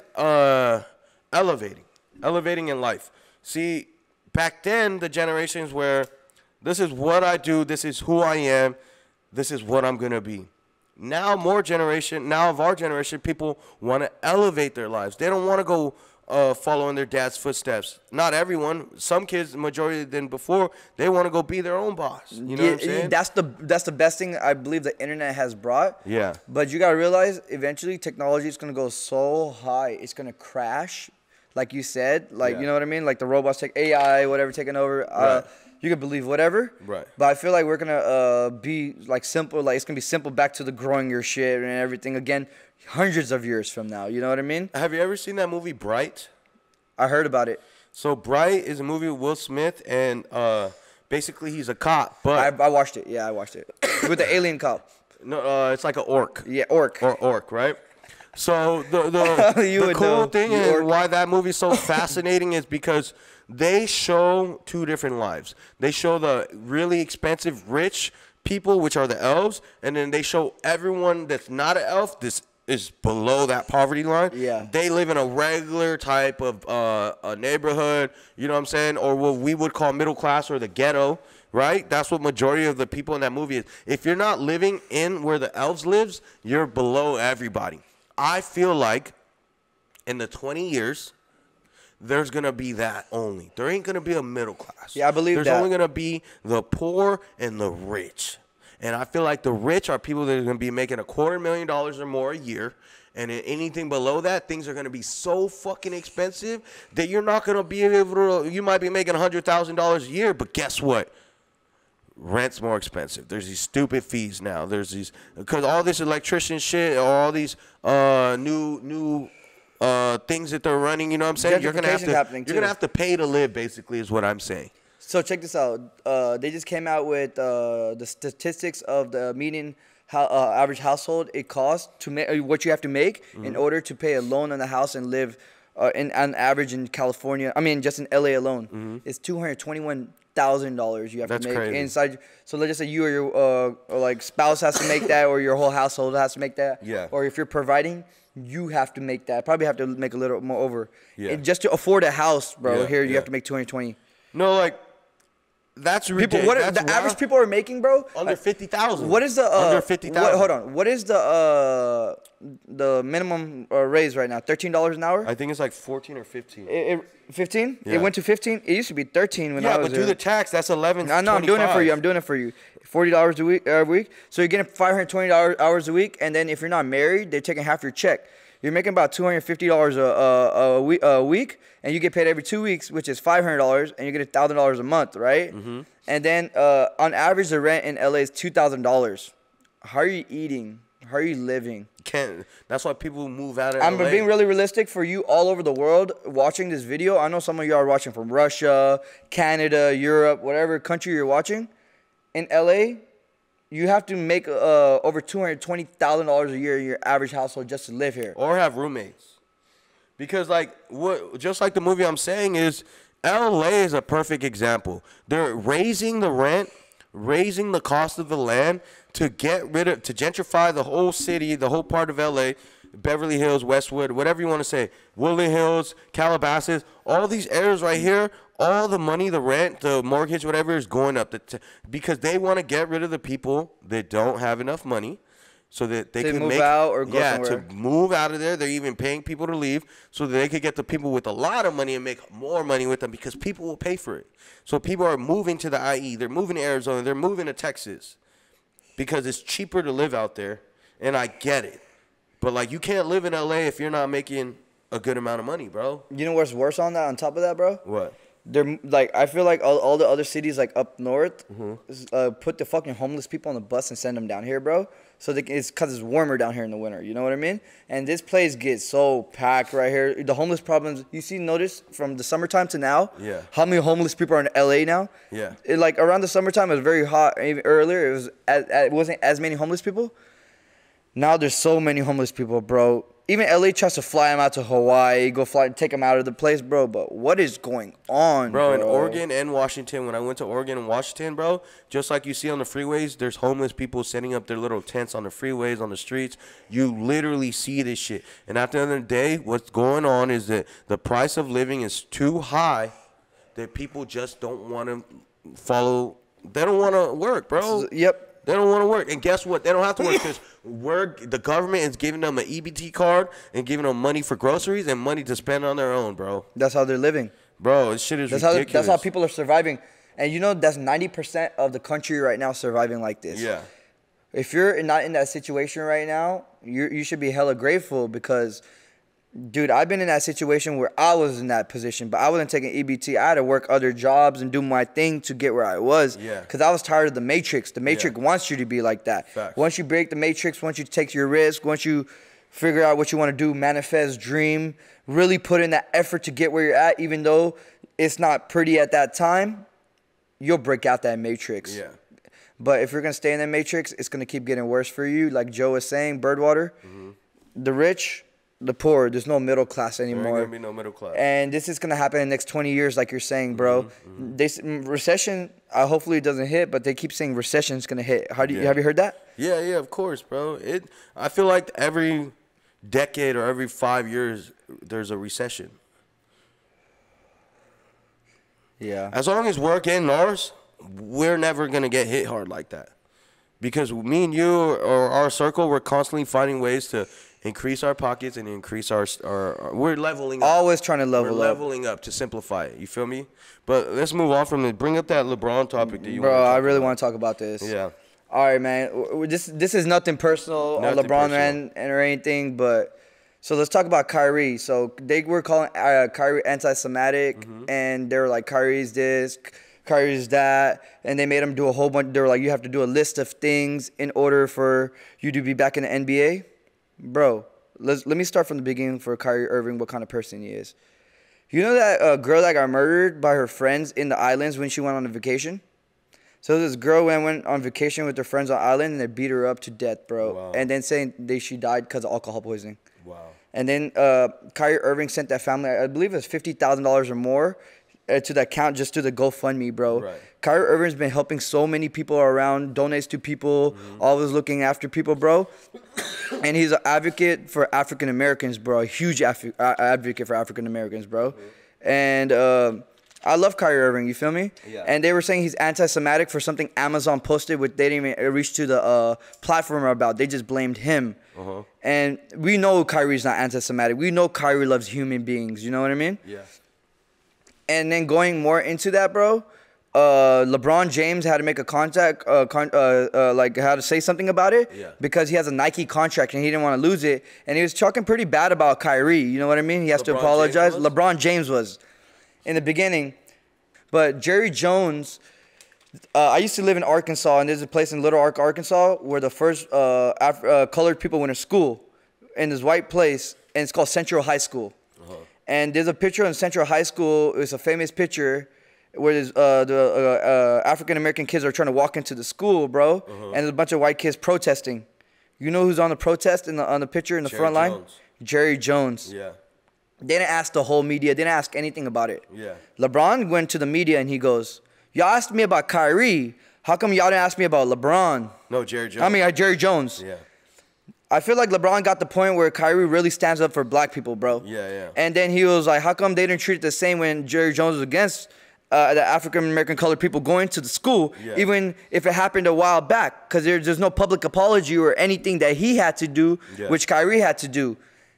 elevating in life. See, back then, the generations where this is what I do, this is who I am, this is what I'm going to be. Now, of our generation, people want to elevate their lives. They don't want to go follow in their dad's footsteps. Not everyone. Some kids, majority than before, they want to go be their own boss. You know what I'm saying? That's the best thing I believe the internet has brought. Yeah. But you got to realize, eventually, technology is going to go so high, it's going to crash. Like you said, you know what I mean? Like the robots take AI, whatever, taking over. Right. You can believe whatever. Right. But I feel like we're going to be like simple. Like it's going to be simple back to the growing your shit and everything again hundreds of years from now. You know what I mean? Have you ever seen that movie Bright? I heard about it. So Bright is a movie with Will Smith, and basically he's a cop. But I watched it. Yeah, I watched it. With the alien cop. No, it's like an orc. Yeah, orc. Or orc, right? So the cool thing and why that movie is so fascinating is because they show two different lives. They show the really expensive, rich people, which are the elves, and then they show everyone that's not an elf. This is below that poverty line. Yeah. They live in a regular type of a neighborhood, you know what I'm saying, or what we would call middle class or the ghetto, right? That's what majority of the people in that movie is. If you're not living in where the elves lives, you're below everybody. I feel like in the 20 years, there's going to be that only. There ain't going to be a middle class. Yeah, I believe There's only going to be the poor and the rich. And I feel like the rich are people that are going to be making $250,000 or more a year. And anything below that, things are going to be so fucking expensive that you're not going to be able to, you might be making $100,000 a year, but guess what? rent's more expensive. There's these stupid fees now. There's these because all this electrician shit, or all these new things that they're running. You know what I'm saying? You're gonna have to pay to live. Basically, is what I'm saying. So check this out. They just came out with the statistics of the median average household. It costs to make what you have to make in order to pay a loan on the house and live. On average in California, I mean just in LA alone, it's $221,000 you have to make inside. So let's just say you or your like spouse has to make that, or your whole household has to make that. Yeah. Or if you're providing, you have to make that. Probably have to make a little more over. Yeah. And just to afford a house, bro. Yeah, Here you have to make 220. No, like. That's ridiculous. People, what the average people are making, bro? Under 50,000. What is the under 50,000? Hold on. What is the minimum raise right now? $13 an hour? I think it's like 14 or 15. 15? Yeah. It went to 15. It used to be 13 when I was there. Yeah, but do the tax. That's 11. No, I'm doing it for you. I'm doing it for you. $40 a week. Every week. So you're getting 520 hours a week, and then if you're not married, they're taking half your check. You're making about $250 a week, and you get paid every 2 weeks, which is $500, and you get $1,000 a month, right? And then on average, the rent in LA is $2,000. How are you eating? How are you living? Can't. That's why people move out of I'm LA. being really realistic for you all over the world watching this video. I know some of you are watching from Russia, Canada, Europe, whatever country you're watching. In LA, you have to make over $220,000 a year in your average household just to live here. Or have roommates. Because just like the movie I'm saying is, LA is a perfect example. They're raising the rent, raising the cost of the land to gentrify the whole city, the whole part of LA, Beverly Hills, Westwood, whatever you want to say, Woodland Hills, Calabasas, all these areas right here, all the money, the rent, the mortgage, whatever is going up because they want to get rid of the people that don't have enough money so that they can move out or go somewhere. To move out of there. They're even paying people to leave so that they could get the people with a lot of money and make more money with them because people will pay for it. So people are moving to the IE. They're moving to Arizona. They're moving to Texas because it's cheaper to live out there, and I get it. But, like, you can't live in LA if you're not making a good amount of money, bro. You know what's worse on that, on top of that, bro? What? They're like, I feel like all the other cities like up north put the fucking homeless people on the bus and send them down here, bro. So it's because it's warmer down here in the winter. You know what I mean? And this place gets so packed right here. The homeless problems, notice from the summertime to now, how many homeless people are in LA now? Yeah. Like around the summertime, it was very hot. Even earlier, it wasn't as many homeless people. Now there's so many homeless people, bro. Even LA tries to fly them out to Hawaii, take them out of the place, bro. But what is going on, bro? In Oregon and Washington, when I went to Oregon and Washington, bro, just like you see on the freeways, there's homeless people setting up their little tents on the freeways, on the streets. You literally see this shit. And at the end of the day, what's going on is that the price of living is too high that people just don't want to follow. They don't want to work, bro. Yep. They don't want to work. And guess what? They don't have to work because the government is giving them an EBT card and giving them money for groceries and money to spend on their own, bro. That's how they're living. Bro, this shit is ridiculous. That's how people are surviving. And you know, that's 90% of the country right now surviving like this. Yeah. If you're not in that situation right now, you should be hella grateful because, dude, I've been in that situation where I was in that position, but I wasn't taking EBT. I had to work other jobs and do my thing to get where I was. Yeah. Because I was tired of the matrix. The matrix wants you to be like that. Facts. Once you break the matrix, once you take your risk, once you figure out what you want to do, manifest, dream, really put in that effort to get where you're at, even though it's not pretty at that time, you'll break out that matrix. Yeah. But if you're going to stay in that matrix, it's going to keep getting worse for you. Like Joe was saying, Birdwater, the rich, the poor, there's no middle class anymore. There ain't gonna be no middle class. And this is gonna happen in the next 20 years, like you're saying, bro. Recession, hopefully it doesn't hit, but they keep saying recession's gonna hit. Have you heard that? Yeah, of course, bro. I feel like every decade or every 5 years there's a recession. Yeah. As long as we're getting ours, we're never gonna get hit hard like that. Because me and you or our circle, we're constantly finding ways to increase our pockets and increase our we're leveling up. Always trying to level up. We're leveling up to simplify it. You feel me? But let's move on from it. Bring up that LeBron topic that you want to talk I really about. want to talk about this. Yeah. All right, man. This is nothing personal on LeBron, man, or anything, but so let's talk about Kyrie. So they were calling Kyrie anti-Semitic, and they were like, Kyrie's this, Kyrie's that, and they made him do a whole bunch. They were like, you have to do a list of things in order for you to be back in the NBA. Bro, let me start from the beginning for Kyrie Irving, what kind of person he is. You know that girl that got murdered by her friends in the islands when she went on a vacation? So this girl went on vacation with her friends on the island, and they beat her up to death, bro. Wow. And then saying she died because of alcohol poisoning. Wow. And then Kyrie Irving sent that family, I believe it was $50,000 or more, to the account just to the GoFundMe, bro. Right. Kyrie Irving's been helping so many people around, donates to people, always looking after people, bro. And he's an advocate for African Americans, bro. A huge advocate for African Americans, bro. And I love Kyrie Irving, you feel me? Yeah. And they were saying he's anti-Semitic for something Amazon posted, which they didn't even reach to the platform about. They just blamed him. And we know Kyrie's not anti-Semitic. We know Kyrie loves human beings. You know what I mean? Yeah. And then going more into that, bro, LeBron James had to make a contact, like had to say something about it, because he has a Nike contract and he didn't want to lose it. And he was talking pretty bad about Kyrie. You know what I mean? He has to apologize. LeBron James was in the beginning. But Jerry Jones, I used to live in Arkansas, and there's a place in Little Rock, Arkansas, where the first colored people went to school in this white place, and it's called Central High School. And there's a picture in Central High School. It's a famous picture where the African-American kids are trying to walk into the school, bro, and there's a bunch of white kids protesting. You know who's on the protest on the picture in the front line? Jerry Jones. Yeah. They didn't ask the whole media. They didn't ask anything about it. Yeah. LeBron went to the media and he goes, y'all asked me about Kyrie. How come y'all didn't ask me about LeBron? No, Jerry Jones. Jerry Jones. Yeah. I feel like LeBron got the point where Kyrie really stands up for black people, bro. Yeah, yeah. And then he was like, how come they didn't treat it the same when Jerry Jones was against the African-American colored people going to the school, even if it happened a while back? Because there's no public apology or anything that he had to do, which Kyrie had to do.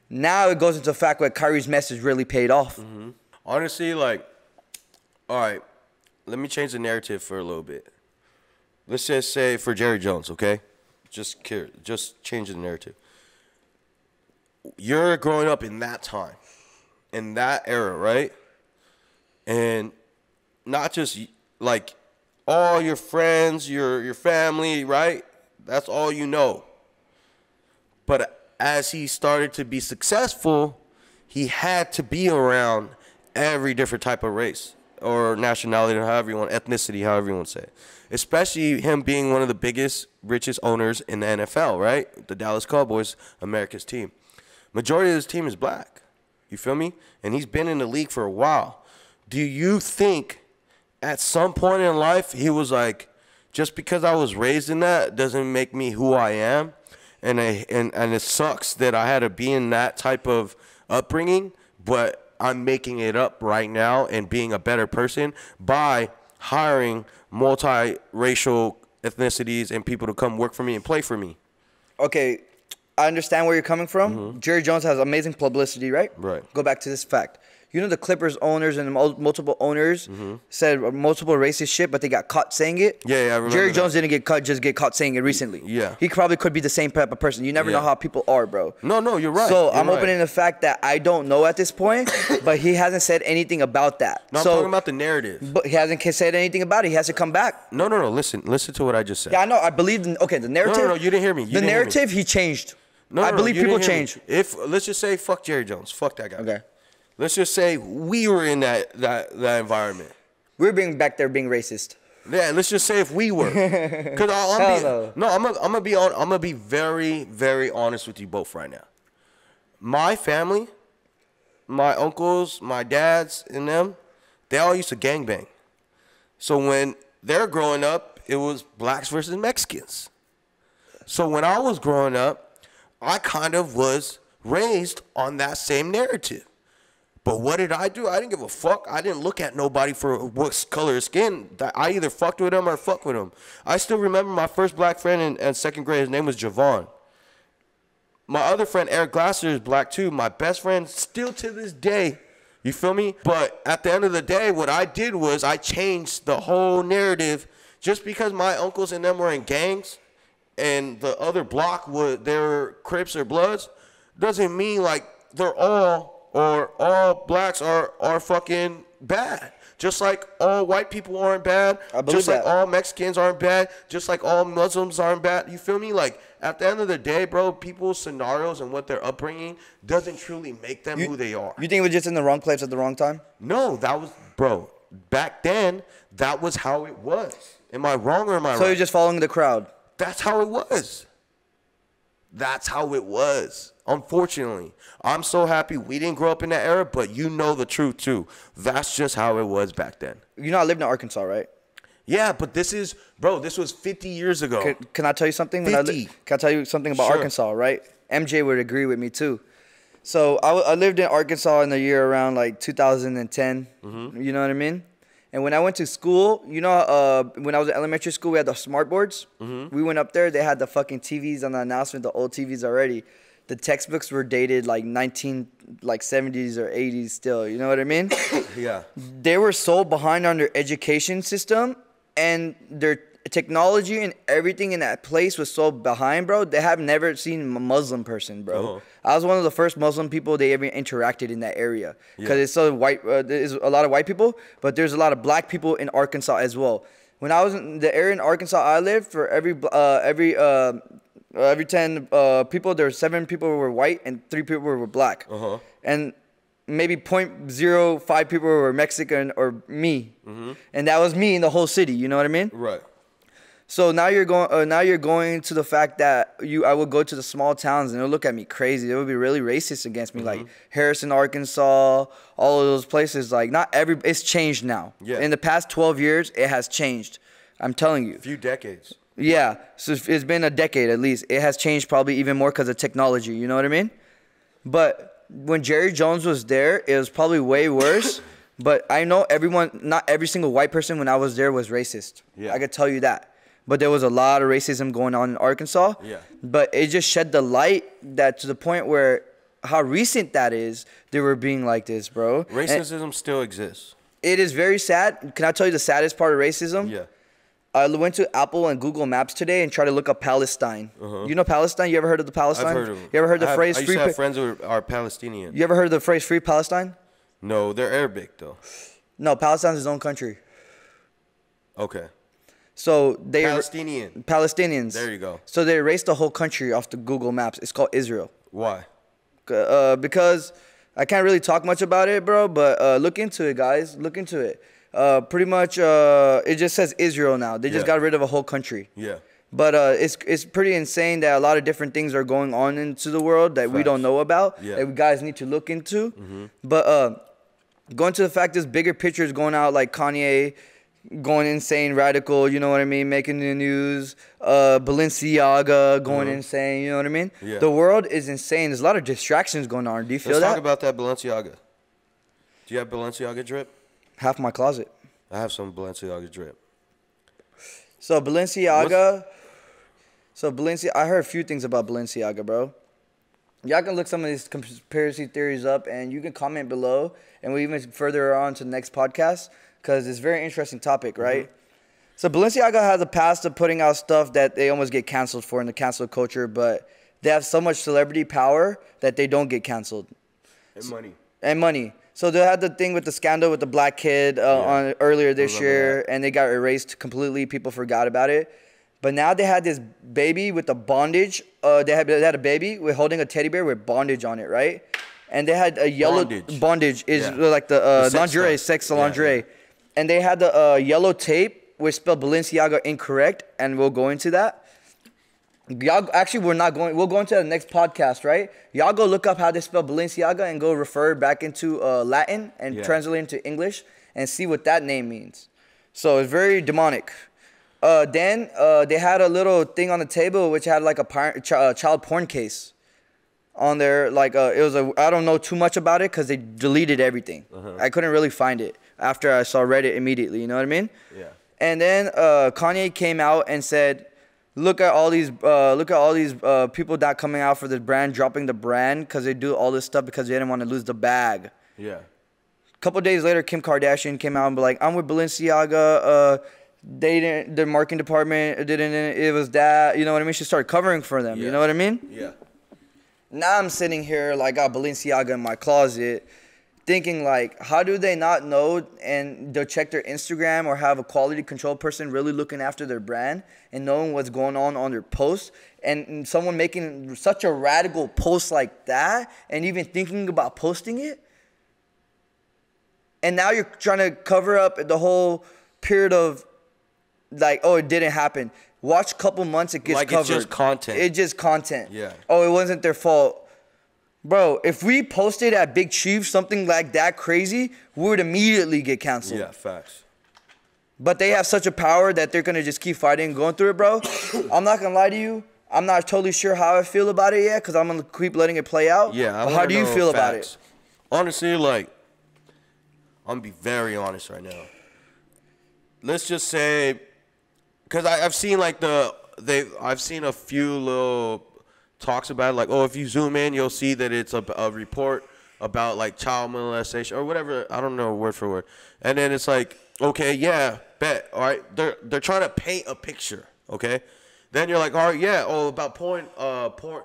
Now it goes into the fact that Kyrie's message really paid off. Honestly, like, all right, let me change the narrative for a little bit. Let's just say for Jerry Jones, okay? Just change the narrative. You're growing up in that time, in that era, right? And not just like all your friends, your family, right? That's all you know. But as he started to be successful, he had to be around every different type of race or nationality, or however you want, ethnicity, however you want to say it. Especially him being one of the biggest, richest owners in the NFL, right? The Dallas Cowboys, America's team. Majority of his team is black. You feel me? And he's been in the league for a while. Do you think at some point in life he was like, just because I was raised in that doesn't make me who I am? And it sucks that I had to be in that type of upbringing, but I'm making it up right now and being a better person by hiring multiracial ethnicities and people to come work for me and play for me. Okay, I understand where you're coming from. Jerry Jones has amazing publicity, right? Right. Go back to this fact. You know the Clippers owners and the multiple owners said multiple racist shit, but they got caught saying it? Yeah, I remember Jerry that. Jones didn't get caught saying it recently. Yeah. He probably could be the same type of person. You never know how people are, bro. No, you're right. So I'm opening the fact that I don't know at this point, but he hasn't said anything about that. No, I'm talking about the narrative. But he hasn't said anything about it. He has to come back. No. Listen to what I just said. Yeah, I know. I believe the narrative. No, you didn't hear me. The narrative, he changed. I believe you people didn't hear me. change. Let's just say fuck Jerry Jones. Fuck that guy. Okay. Let's just say we were in that environment. We're being back there being racist. Yeah, let's just say if we were. Cause I'm gonna be very, very honest with you both right now. My family, my uncles, my dads, and them, they all used to gangbang. So when they're growing up, it was blacks versus Mexicans. So when I was growing up, I kind of was raised on that same narrative. But what did I do? I didn't give a fuck. I didn't look at nobody for what color of skin. I either fucked with them or fucked with them. I still remember my first black friend in second grade. His name was Javon. My other friend, Eric Glasser, is black too. My best friend, still to this day. You feel me? But at the end of the day, what I did was I changed the whole narrative. Just because my uncles and them were in gangs and the other block, they were Crips or Bloods, doesn't mean like they're all... or all blacks are fucking bad. Just like all white people aren't bad. I believe just like that. all Mexicans aren't bad. Just like all Muslims aren't bad. You feel me? Like, at the end of the day, bro, people's scenarios and what their upbringing doesn't truly make them who they are. You think it was just in the wrong place at the wrong time? No, that was, bro, back then, that was how it was. Am I wrong or am I right? So you're just following the crowd. That's how it was. That's how it was. Unfortunately, I'm so happy we didn't grow up in that era, but you know the truth too. That's just how it was back then. You know, I lived in Arkansas, right? Yeah, but this is, bro, this was 50 years ago. Can I tell you something? 50. Can I tell you something about Sure. Arkansas, right? MJ would agree with me too. So I lived in Arkansas in the year around like 2010. You know what I mean? And when I went to school, you know, when I was in elementary school, we had the smart boards. We went up there. They had the fucking TVs on the announcement, the old TVs already. The textbooks were dated like 70s or 80s still. You know what I mean? Yeah. They were so behind on their education system, and their technology and everything in that place was so behind, bro. They have never seen a Muslim person, bro. I was one of the first Muslim people they ever interacted in that area, because it's so white. There's a lot of white people, but there's a lot of black people in Arkansas as well. When I was in the area in Arkansas I lived, for every 10 people, there were 7 people who were white and 3 people were black. And maybe 0.05 people were Mexican or me. And that was me in the whole city. You know what I mean? Right. So now you're going to the fact that I would go to the small towns and they'll look at me crazy. They would be really racist against me, like Harrison, Arkansas, all of those places. Like, it's changed now. Yeah. In the past 12 years, it has changed. I'm telling you. A few decades. Yeah, so it's been a decade at least. It has changed probably even more because of technology, you know what I mean? But when Jerry Jones was there, it was probably way worse. But I know not every single white person when I was there was racist. Yeah. I could tell you that. But there was a lot of racism going on in Arkansas. Yeah. But it just shed the light that to the point where how recent that is, they were being like this, bro. Racism still exists. It is very sad. Can I tell you the saddest part of racism? Yeah. I went to Apple and Google Maps today and tried to look up Palestine. You know Palestine? You ever heard of the Palestine? I've heard of it. You ever heard the phrase I used free? to have friends who are Palestinian. You ever heard of the phrase free Palestine? No, they're Arabic though. No, Palestine's its own country. Okay. So Palestinians. There you go. So they erased the whole country off the Google Maps. It's called Israel. Why? Because I can't really talk much about it, bro. But look into it, guys. Look into it. Pretty much, it just says Israel now. They just got rid of a whole country. Yeah. But it's pretty insane that a lot of different things are going on into the world that we don't know about. Yeah. That we guys need to look into. But going to the fact this bigger picture is going out, like Kanye going insane, radical, you know what I mean, making the news. Balenciaga going insane, you know what I mean? Yeah. The world is insane. There's a lot of distractions going on. Do you feel Let's that? talk about that Balenciaga. Do you have Balenciaga drip? Half my closet. I have some Balenciaga drip. So Balenciaga. I heard a few things about Balenciaga, bro. Y'all can look some of these conspiracy theories up, and you can comment below, and we even further on to the next podcast, because it's a very interesting topic, right? So Balenciaga has a past of putting out stuff that they almost get canceled for in the cancel culture, but they have so much celebrity power that they don't get canceled. And money. So they had the thing with the scandal with the black kid on earlier this year, and they got erased completely. People forgot about it. But now they had this baby with the bondage. They had a baby with holding a teddy bear with bondage on it, right? And they had a yellow bondage is like the lingerie, sex lingerie. And they had the yellow tape which spelled Balenciaga incorrect, and we'll go into that. Y'all, actually, we'll go into the next podcast, right? Y'all go look up how they spell Balenciaga and go refer back into Latin and translate into English and see what that name means. So it's very demonic. Then they had a little thing on the table which had like a child porn case on there. Like I don't know too much about it because they deleted everything. I couldn't really find it after I saw Reddit immediately. You know what I mean? Yeah. And then Kanye came out and said, look at all these people that coming out for this brand, dropping the brand because they do all this stuff because they didn't want to lose the bag. Yeah. A couple days later, Kim Kardashian came out and be like, I'm with Balenciaga. The marketing department didn't. It was that. You know what I mean? She started covering for them. You know what I mean? Yeah. Now I'm sitting here like I got Balenciaga in my closet, thinking like, how do they not know and they'll check their Instagram or have a quality control person really looking after their brand and knowing what's going on their posts, and someone making such a radical post like that and even thinking about posting it, and now you're trying to cover up the whole period of like, oh, it didn't happen. Watch a couple months, it gets covered. It's just content. It's just content. Yeah. Oh, it wasn't their fault. Bro, if we posted at Big Chief something like that crazy, we would immediately get canceled. Yeah, facts. But they have such a power that they're going to just keep fighting and going through it, bro. I'm not going to lie to you. I'm not totally sure how I feel about it yet because I'm going to keep letting it play out. Yeah, but how do you feel about it? Honestly, like, I'm going to be very honest right now. Let's just say, because I've seen like I've seen a few little talks about it, like, oh, if you zoom in, you'll see that it's a report about like child molestation or whatever. I don't know word for word. And then it's like, okay, yeah, bet. All right, they're trying to paint a picture. Okay, then you're like, all right, yeah, oh, about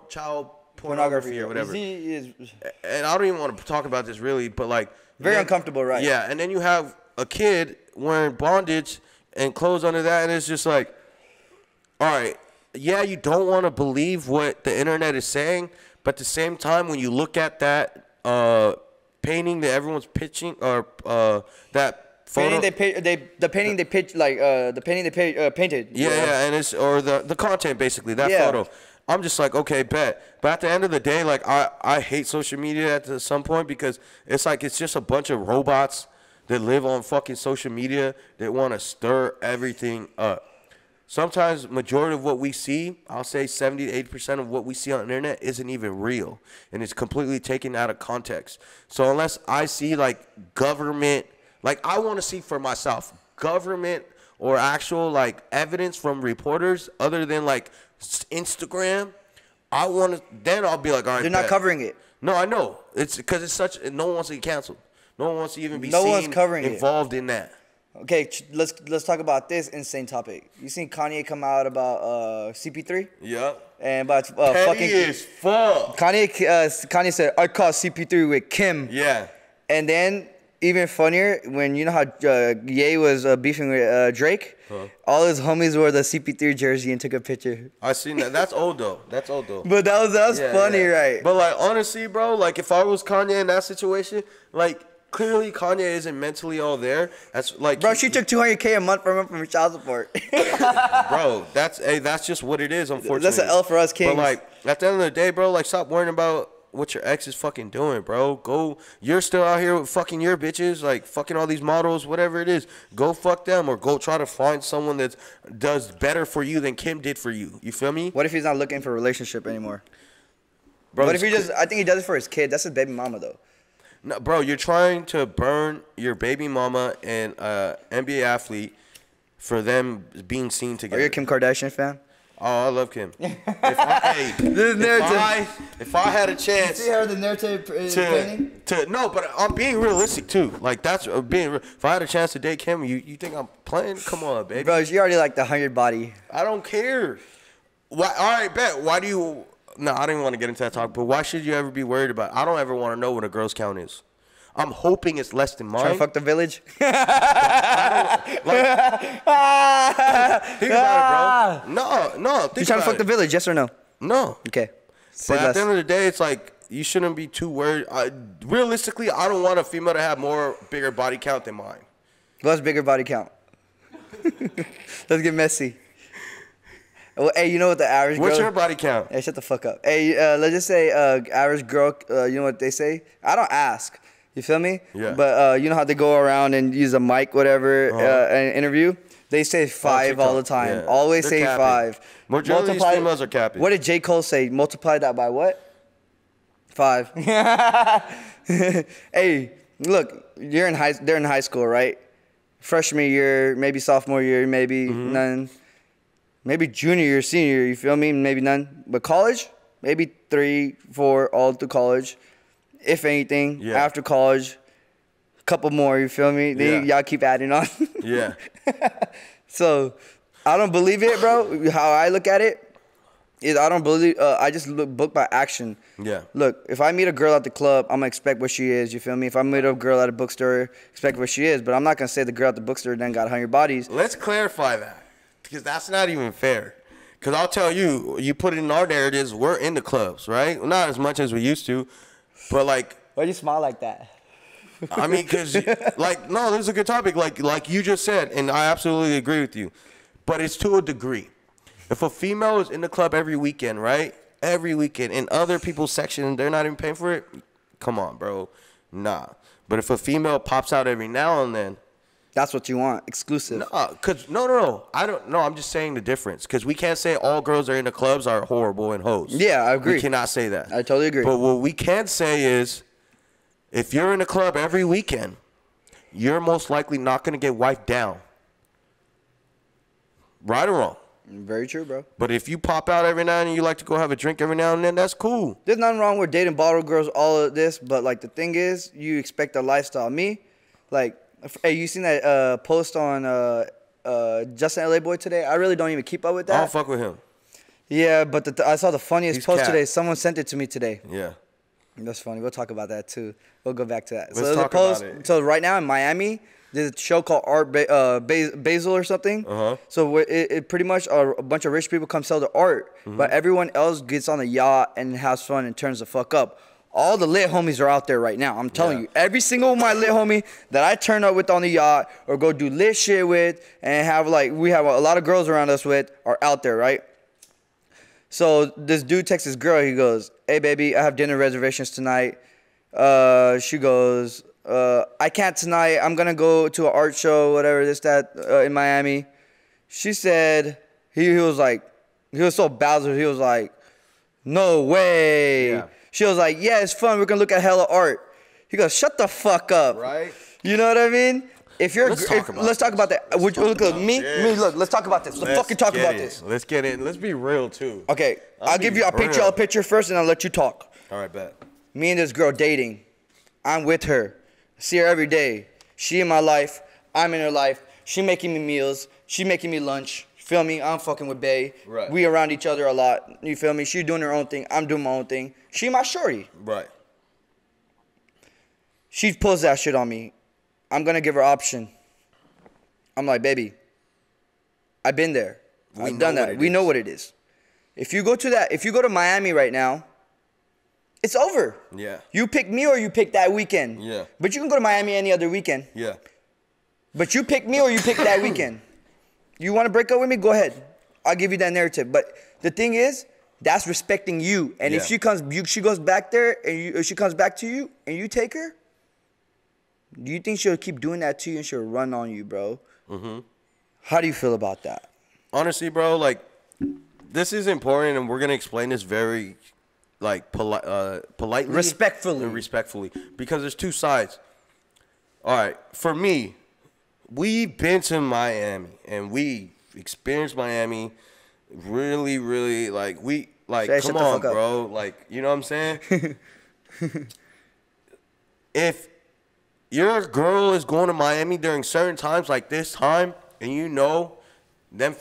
child pornography or whatever. And I don't even want to talk about this really, but like very uncomfortable, right? Yeah, and then you have a kid wearing bondage and clothes under that, and it's just like, all right. Yeah, you don't want to believe what the internet is saying, but at the same time, when you look at that painting that everyone's pitching, or that photo, painted. Yeah, and it's or the content basically that photo. I'm just like, okay, bet. But at the end of the day, like I hate social media at some point because it's like it's just a bunch of robots that live on fucking social media that want to stir everything up. Sometimes majority of what we see, I'll say 70 to 80% of what we see on the internet isn't even real. And it's completely taken out of context. So unless I see like government, like I want to see for myself, government or actual like evidence from reporters other than like Instagram, I want to, then I'll be like, all right. They're not covering it. No, I know. It's because it's such, no one wants to get canceled. No one wants to even be involved in that. Okay, let's talk about this insane topic. You seen Kanye come out about CP3? Yeah. And about fucking as fuck. Kanye said, I caught CP3 with Kim. Yeah. And then even funnier, when you know how Ye was beefing with Drake, all his homies wore the CP3 jersey and took a picture. I seen that. That's old though. That's old though. But that was funny, right? But like honestly, bro, like if I was Kanye in that situation, like. Clearly, Kanye isn't mentally all there. That's like, bro. She took $200K a month from him from child support. Bro, that's just what it is. Unfortunately, that's an L for us kings. But like at the end of the day, bro, like stop worrying about what your ex is fucking doing, bro. Go, you're still out here with fucking your bitches, like fucking all these models, whatever it is. Go fuck them, or go try to find someone that does better for you than Kim did for you. You feel me? What if he's not looking for a relationship anymore? Bro, what if he just? I think he does it for his kid. That's his baby mama though. No, bro, you're trying to burn your baby mama and NBA athlete for them being seen together. Are you a Kim Kardashian fan? Oh, I love Kim. If I had a chance, you see her the narrative painting? No, but I'm being realistic too. Like that's being. If I had a chance to date Kim, you think I'm playing? Come on, baby. Bro, she already like the 100 body. I don't care. Why? All right, bet. Why do you? No, I don't even want to get into that talk, but why should you ever be worried about it? I don't ever want to know what a girl's count is. I'm hoping it's less than mine. Trying to fuck the village? Think about it, bro. No. You trying to fuck the village, yes or no? No. Okay. But at the end of the day, it's like, you shouldn't be too worried. Realistically, I don't want a female to have bigger body count than mine. What's bigger body count? Let's get messy. Well, hey, you know what the average girl... What's your body count? Hey, shut the fuck up. Hey, let's just say average girl, you know what they say? I don't ask. You feel me? Yeah. But you know how they go around and use a mic, whatever, in an interview? They say 5 all the time. Yeah. Always They're say capping. 5. Majority of these females are capping. What did J. Cole say? Multiply that by what? 5. Hey, look, they're in high school, right? Freshman year, maybe sophomore year, maybe none. Maybe junior year, senior year, you feel me? Maybe none. But college, maybe 3, 4, all through college. If anything, after college, a couple more, you feel me? Then y'all keep adding on. Yeah. So, I don't believe it, bro. How I look at it, I don't believe. I just look book by action. Yeah. Look, if I meet a girl at the club, I'm gonna expect what she is. You feel me? If I meet a girl at a bookstore, expect what she is. But I'm not gonna say the girl at the bookstore then got 100 bodies. Let's clarify that, because that's not even fair. Because I'll tell you, you put it in our narratives, we're in the clubs, right? Well, not as much as we used to, but like. Why do you smile like that? I mean, because like, no, this is a good topic. Like you just said, and I absolutely agree with you. But it's to a degree. If a female is in the club every weekend, right? Every weekend, in other people's section, they're not even paying for it. Come on, bro. Nah. But if a female pops out every now and then, that's what you want, exclusive. No. I don't know. I'm just saying the difference. Because we can't say all girls that are in the clubs are horrible and hoes. Yeah, I agree. We cannot say that. I totally agree. But what we can say is, if you're in the club every weekend, you're most likely not going to get wiped down. Right or wrong? Very true, bro. But if you pop out every now and then, you like to go have a drink every now and then, that's cool. There's nothing wrong with dating bottle girls, all of this, but like the thing is, you expect a lifestyle. Me, like, hey, you seen that post on Justin LA Boy today? I really don't even keep up with that. I don't fuck with him. Yeah, but I saw the funniest He's post cat. today. Someone sent it to me today. Yeah. That's funny. We'll talk about that too. We'll go back to that. Let's so talk about it. So right now in Miami, there's a show called Basel or something. So it pretty much a bunch of rich people come sell their art, but everyone else gets on the yacht and has fun and turns the fuck up. All the lit homies are out there right now. I'm telling you, every single my lit homie that I turn up with on the yacht or go do lit shit with and have we have a lot of girls around us with are out there, right? So this dude texts this girl. He goes, "Hey baby, I have dinner reservations tonight." She goes, "I can't tonight. I'm gonna go to an art show, whatever this that in Miami." She said he was like, he was so bowser. He was like, "No way." Yeah. She was like, "Yeah, it's fun. We're gonna look at hella art." He goes, "Shut the fuck up." Right? You know what I mean? If you're, Let's talk about that. Would you look at me? Look, let's talk about this. Let's fucking talk about this. Let's get in. Let's be real too. Okay, I'll give you a picture first, and I'll let you talk. All right, bet. Me and this girl dating. I'm with her. See her every day. She in my life. I'm in her life. She making me meals. She making me lunch. Feel me? I'm fucking with Bae. Right. We around each other a lot. You feel me? She doing her own thing. I'm doing my own thing. She my shorty. Right. She pulls that shit on me. I'm gonna give her option. I'm like, baby, I've been there. I've done that. We know what it is. If you go to Miami right now, it's over. Yeah. You pick me or you pick that weekend. Yeah. But you can go to Miami any other weekend. Yeah. But you pick me or you pick that weekend. You want to break up with me? Go ahead. I'll give you that narrative. But the thing is, that's respecting you. And if she goes back there and she comes back to you and you take her, do you think she'll keep doing that to you and she'll run on you, bro? Mm-hmm. How do you feel about that? Honestly, bro, like, this is important, and we're gonna explain this very, like, politely, respectfully, because there's two sides. All right, for me, we've been to Miami, and we experienced Miami. Really, really, like, come on, bro, like, you know what I'm saying? If your girl is going to Miami during certain times like this time, and you know her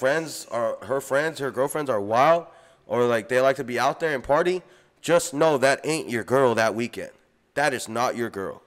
girlfriends are wild, or like they like to be out there and party, just know that ain't your girl that weekend. That is not your girl.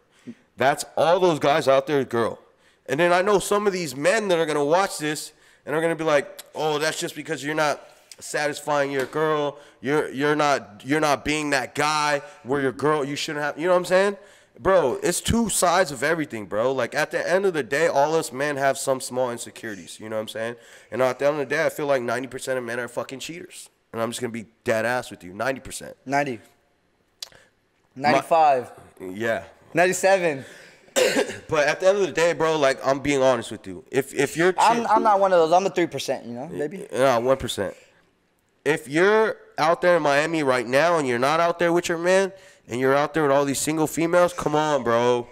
That's all those guys out there, girl. And then I know some of these men that are gonna watch this and are gonna be like, "Oh, that's just because you're not satisfying your girl. You're not being that guy where your girl, you shouldn't have." You know what I'm saying? Bro, it's two sides of everything, bro. Like, at the end of the day, all us men have some small insecurities. You know what I'm saying? And at the end of the day, I feel like 90% of men are fucking cheaters. And I'm just going to be dead ass with you. 90%. 90. 95. Yeah. 97. But at the end of the day, bro, like, I'm being honest with you. If you're... I'm not one of those. I'm the 3%, you know, maybe. No, 1%. If you're out there in Miami right now and you're not out there with your man... and you're out there with all these single females, come on, bro.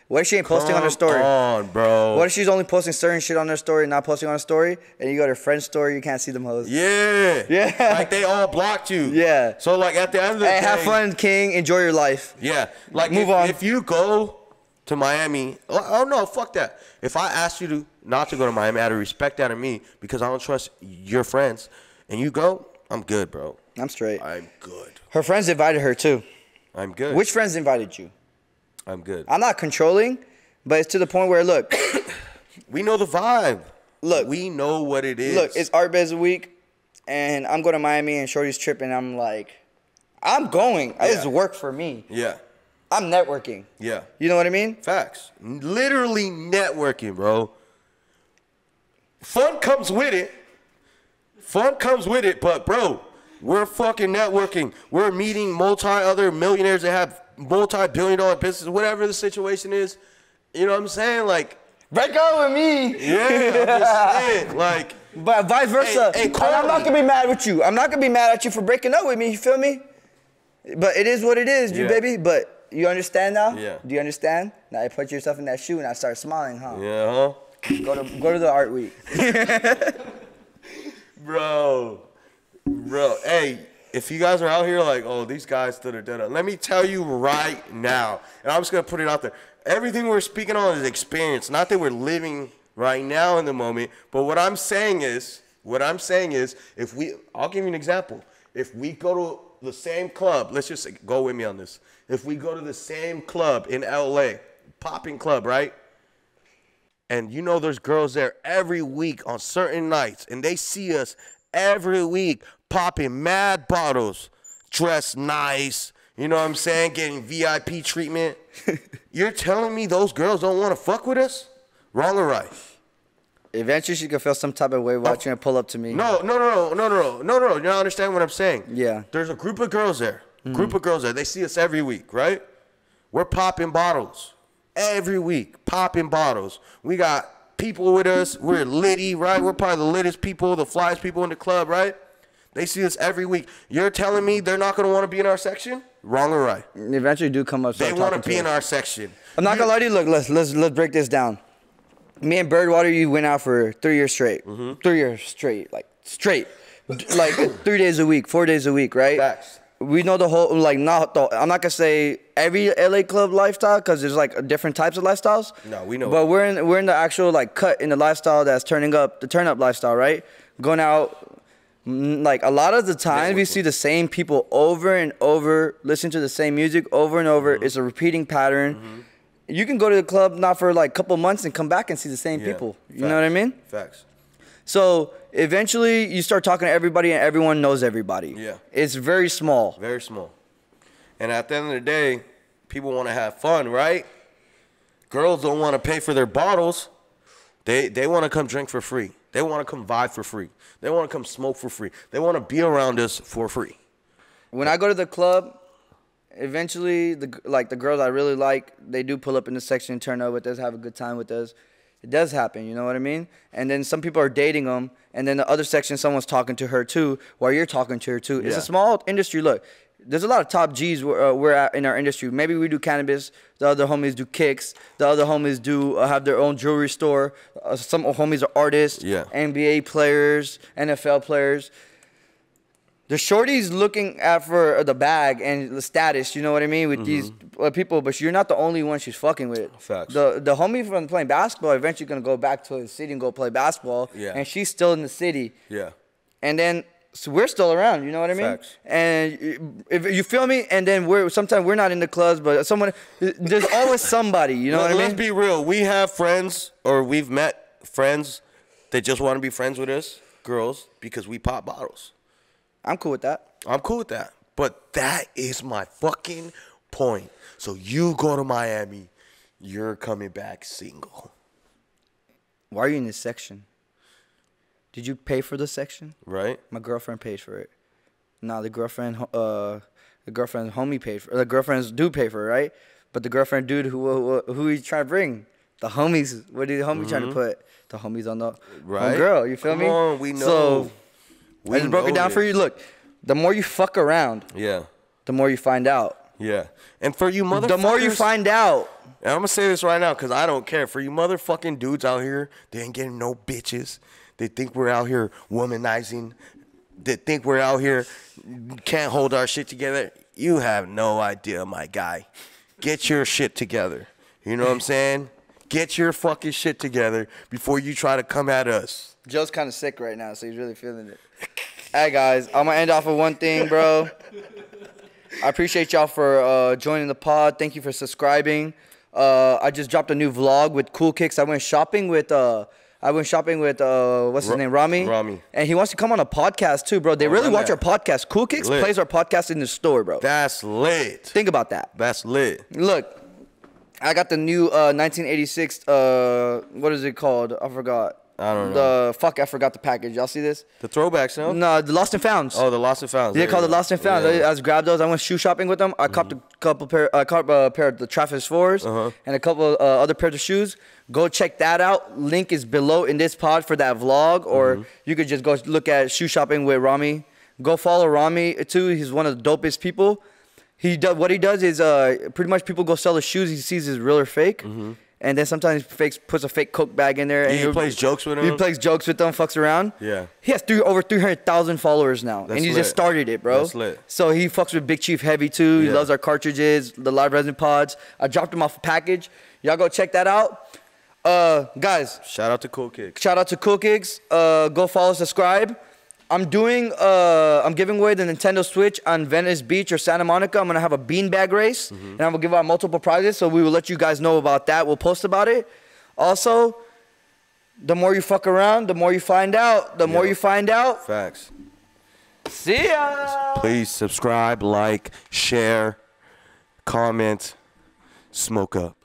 What if she ain't posting on her story? Come on, bro. What if she's only posting certain shit on her story, not posting on her story, and you go to her friend's story, you can't see them hoes? Yeah. Yeah. Like, they all blocked you. Yeah. So, like, at the end of the day... Hey, have fun, King. Enjoy your life. Yeah. Like, Move on. If you go to Miami... Oh, no, fuck that. If I asked you not to go to Miami out of respect out of me because I don't trust your friends, and you go, I'm good, bro. I'm straight. I'm good. Her friends invited her too. I'm good. Which friends invited you? I'm good. I'm not controlling, but it's to the point where, look. We know the vibe. Look. We know what it is. Look, it's Art Bez week, and I'm going to Miami, and Shorty's tripping. I'm like, I'm going. Yeah. It's work for me. Yeah. I'm networking. Yeah. You know what I mean? Facts. Literally networking, bro. Fun comes with it. Fun comes with it, but bro, we're fucking networking. We're meeting other millionaires that have multi-billion-dollar businesses, whatever the situation is. You know what I'm saying? Like, break up with me. Yeah, I'm just saying. Like, but vice versa. Hey, and I'm not gonna be mad with you. I'm not gonna be mad at you for breaking up with me. You feel me? But it is what it is, you baby. But you understand now? Yeah. Do you understand? Now you put yourself in that shoe and I start smiling, huh? Yeah, huh? Go to the art week. Bro, hey, if you guys are out here like, oh, these guys stood a dead up, let me tell you right now, and I'm just gonna put it out there. Everything we're speaking on is experience, not that we're living right now in the moment. But what I'm saying is, I'll give you an example. If we go to the same club, let's just go with me on this. If we go to the same club in LA, popping club, right? And you know there's girls there every week on certain nights, and they see us every week popping mad bottles, dressed nice, you know what I'm saying, getting VIP treatment. You're telling me those girls don't want to fuck with us? Wrong or right? Eventually she could feel some type of way watching her pull up to me. No. You don't understand what I'm saying. Yeah. There's a group of girls there. They see us every week, right? We're popping bottles. Every week, popping bottles. We got people with us. We're litty, right? We're probably the littest people, the flyest people in the club, right? They see us every week. You're telling me they're not going to want to be in our section? Wrong or right? Eventually do come up. They want to be in our section. I'm not going to lie to you. Look, let's break this down. Me and Birdwater, you went out for 3 years straight. 3 years straight. Like 3 days a week, 4 days a week, right? Facts. We know the whole, like, I'm not going to say every LA club lifestyle because there's, like, different types of lifestyles. No, we know. But we're in the actual, like, cut in the lifestyle that's the turn-up lifestyle, right? Going out, like, a lot of the times we see the same people over and over, listen to the same music over and over. It's a repeating pattern. You can go to the club not for, like, a couple months and come back and see the same people. You know what I mean? Facts. So eventually you start talking to everybody and everyone knows everybody. Yeah. It's very small. Very small. And at the end of the day, people want to have fun, right? Girls don't want to pay for their bottles. They want to come drink for free. They want to come vibe for free. They want to come smoke for free. They want to be around us for free. When I go to the club, eventually the girls I really like, they do pull up in the section and turn up with us, have a good time with us. It does happen, you know what I mean? And then some people are dating them, and then the other section, someone's talking to her too, while you're talking to her too. It's a small industry. Look, there's a lot of top G's we're at in our industry. Maybe we do cannabis. The other homies do kicks. The other homies do have their own jewelry store. Some homies are artists, NBA players, NFL players. The shorty's looking at for the bag and the status, you know what I mean, with these people, but you're not the only one she's fucking with. Facts. The homie from playing basketball eventually gonna go back to his city and go play basketball, and she's still in the city. Yeah. And then so we're still around, you know what I mean? Facts. And if you feel me, and then sometimes we're not in the clubs, but there's always somebody, you know what I mean? Let's be real. We have friends, or we've met friends that just want to be friends with us, girls, because we pop bottles. I'm cool with that. I'm cool with that. But that is my fucking point. So you go to Miami, you're coming back single. Why are you in this section? Did you pay for the section? Right. My girlfriend paid for it. No, the girlfriend's homie paid for it. The girlfriends do pay for it, right? But the girlfriend dude who he's trying to bring, the homies, what did the homie trying to put? The homies on the girl, you feel me? Come on, we know. So, I just broke it down for you. Look, the more you fuck around, the more you find out. Yeah. And for you motherfuckers. The more you find out. And I'm going to say this right now because I don't care. For you motherfucking dudes out here, they ain't getting no bitches. They think we're out here womanizing. They think we're out here can't hold our shit together. You have no idea, my guy. Get your shit together. You know what I'm saying? Get your fucking shit together before you try to come at us. Joe's kind of sick right now, so he's really feeling it. Hey guys, I'm gonna end off with one thing, bro. I appreciate y'all for joining the pod. Thank you for subscribing. I just dropped a new vlog with Cool Kicks. I went shopping with what's his name, Rami. Rami. And he wants to come on a podcast too, bro. They really watch our podcast. Cool Kicks Lit. plays our podcast in the store, bro. That's lit. Think about that. That's lit. Look, I got the new 1986. What is it called? I forgot. I don't know. I forgot the package. Y'all see this? The throwbacks, no? No, the Lost and Founds. Oh, the Lost and Founds. They call it Lost and Founds. Yeah. I just grabbed those. I went shoe shopping with them. I copped a pair of the Travis 4s and a couple other pairs of shoes. Go check that out. Link is below in this pod for that vlog, or you could just go look at shoe shopping with Rami. Go follow Rami too. He's one of the dopest people. What he does is pretty much people go sell the shoes. He sees is real or fake. And then sometimes he puts a fake Coke bag in there. And he plays jokes with them? He plays jokes with them, fucks around. Yeah. He has over 300,000 followers now. That's and he lit. just started it, bro. That's lit. So he fucks with Big Chief heavy, too. He Yeah. loves our cartridges, the live resin pods. I dropped him off a package. Y'all go check that out. Guys. Shout out to Cool Kicks. Shout out to Cool Kicks. Go follow, subscribe. I'm giving away the Nintendo Switch on Venice Beach or Santa Monica. I'm going to have a beanbag race. And I'm going to give out multiple prizes. So we will let you guys know about that. We'll post about it. Also, the more you fuck around, the more you find out. The more you find out. Facts. See ya. Please subscribe, like, share, comment, smoke up.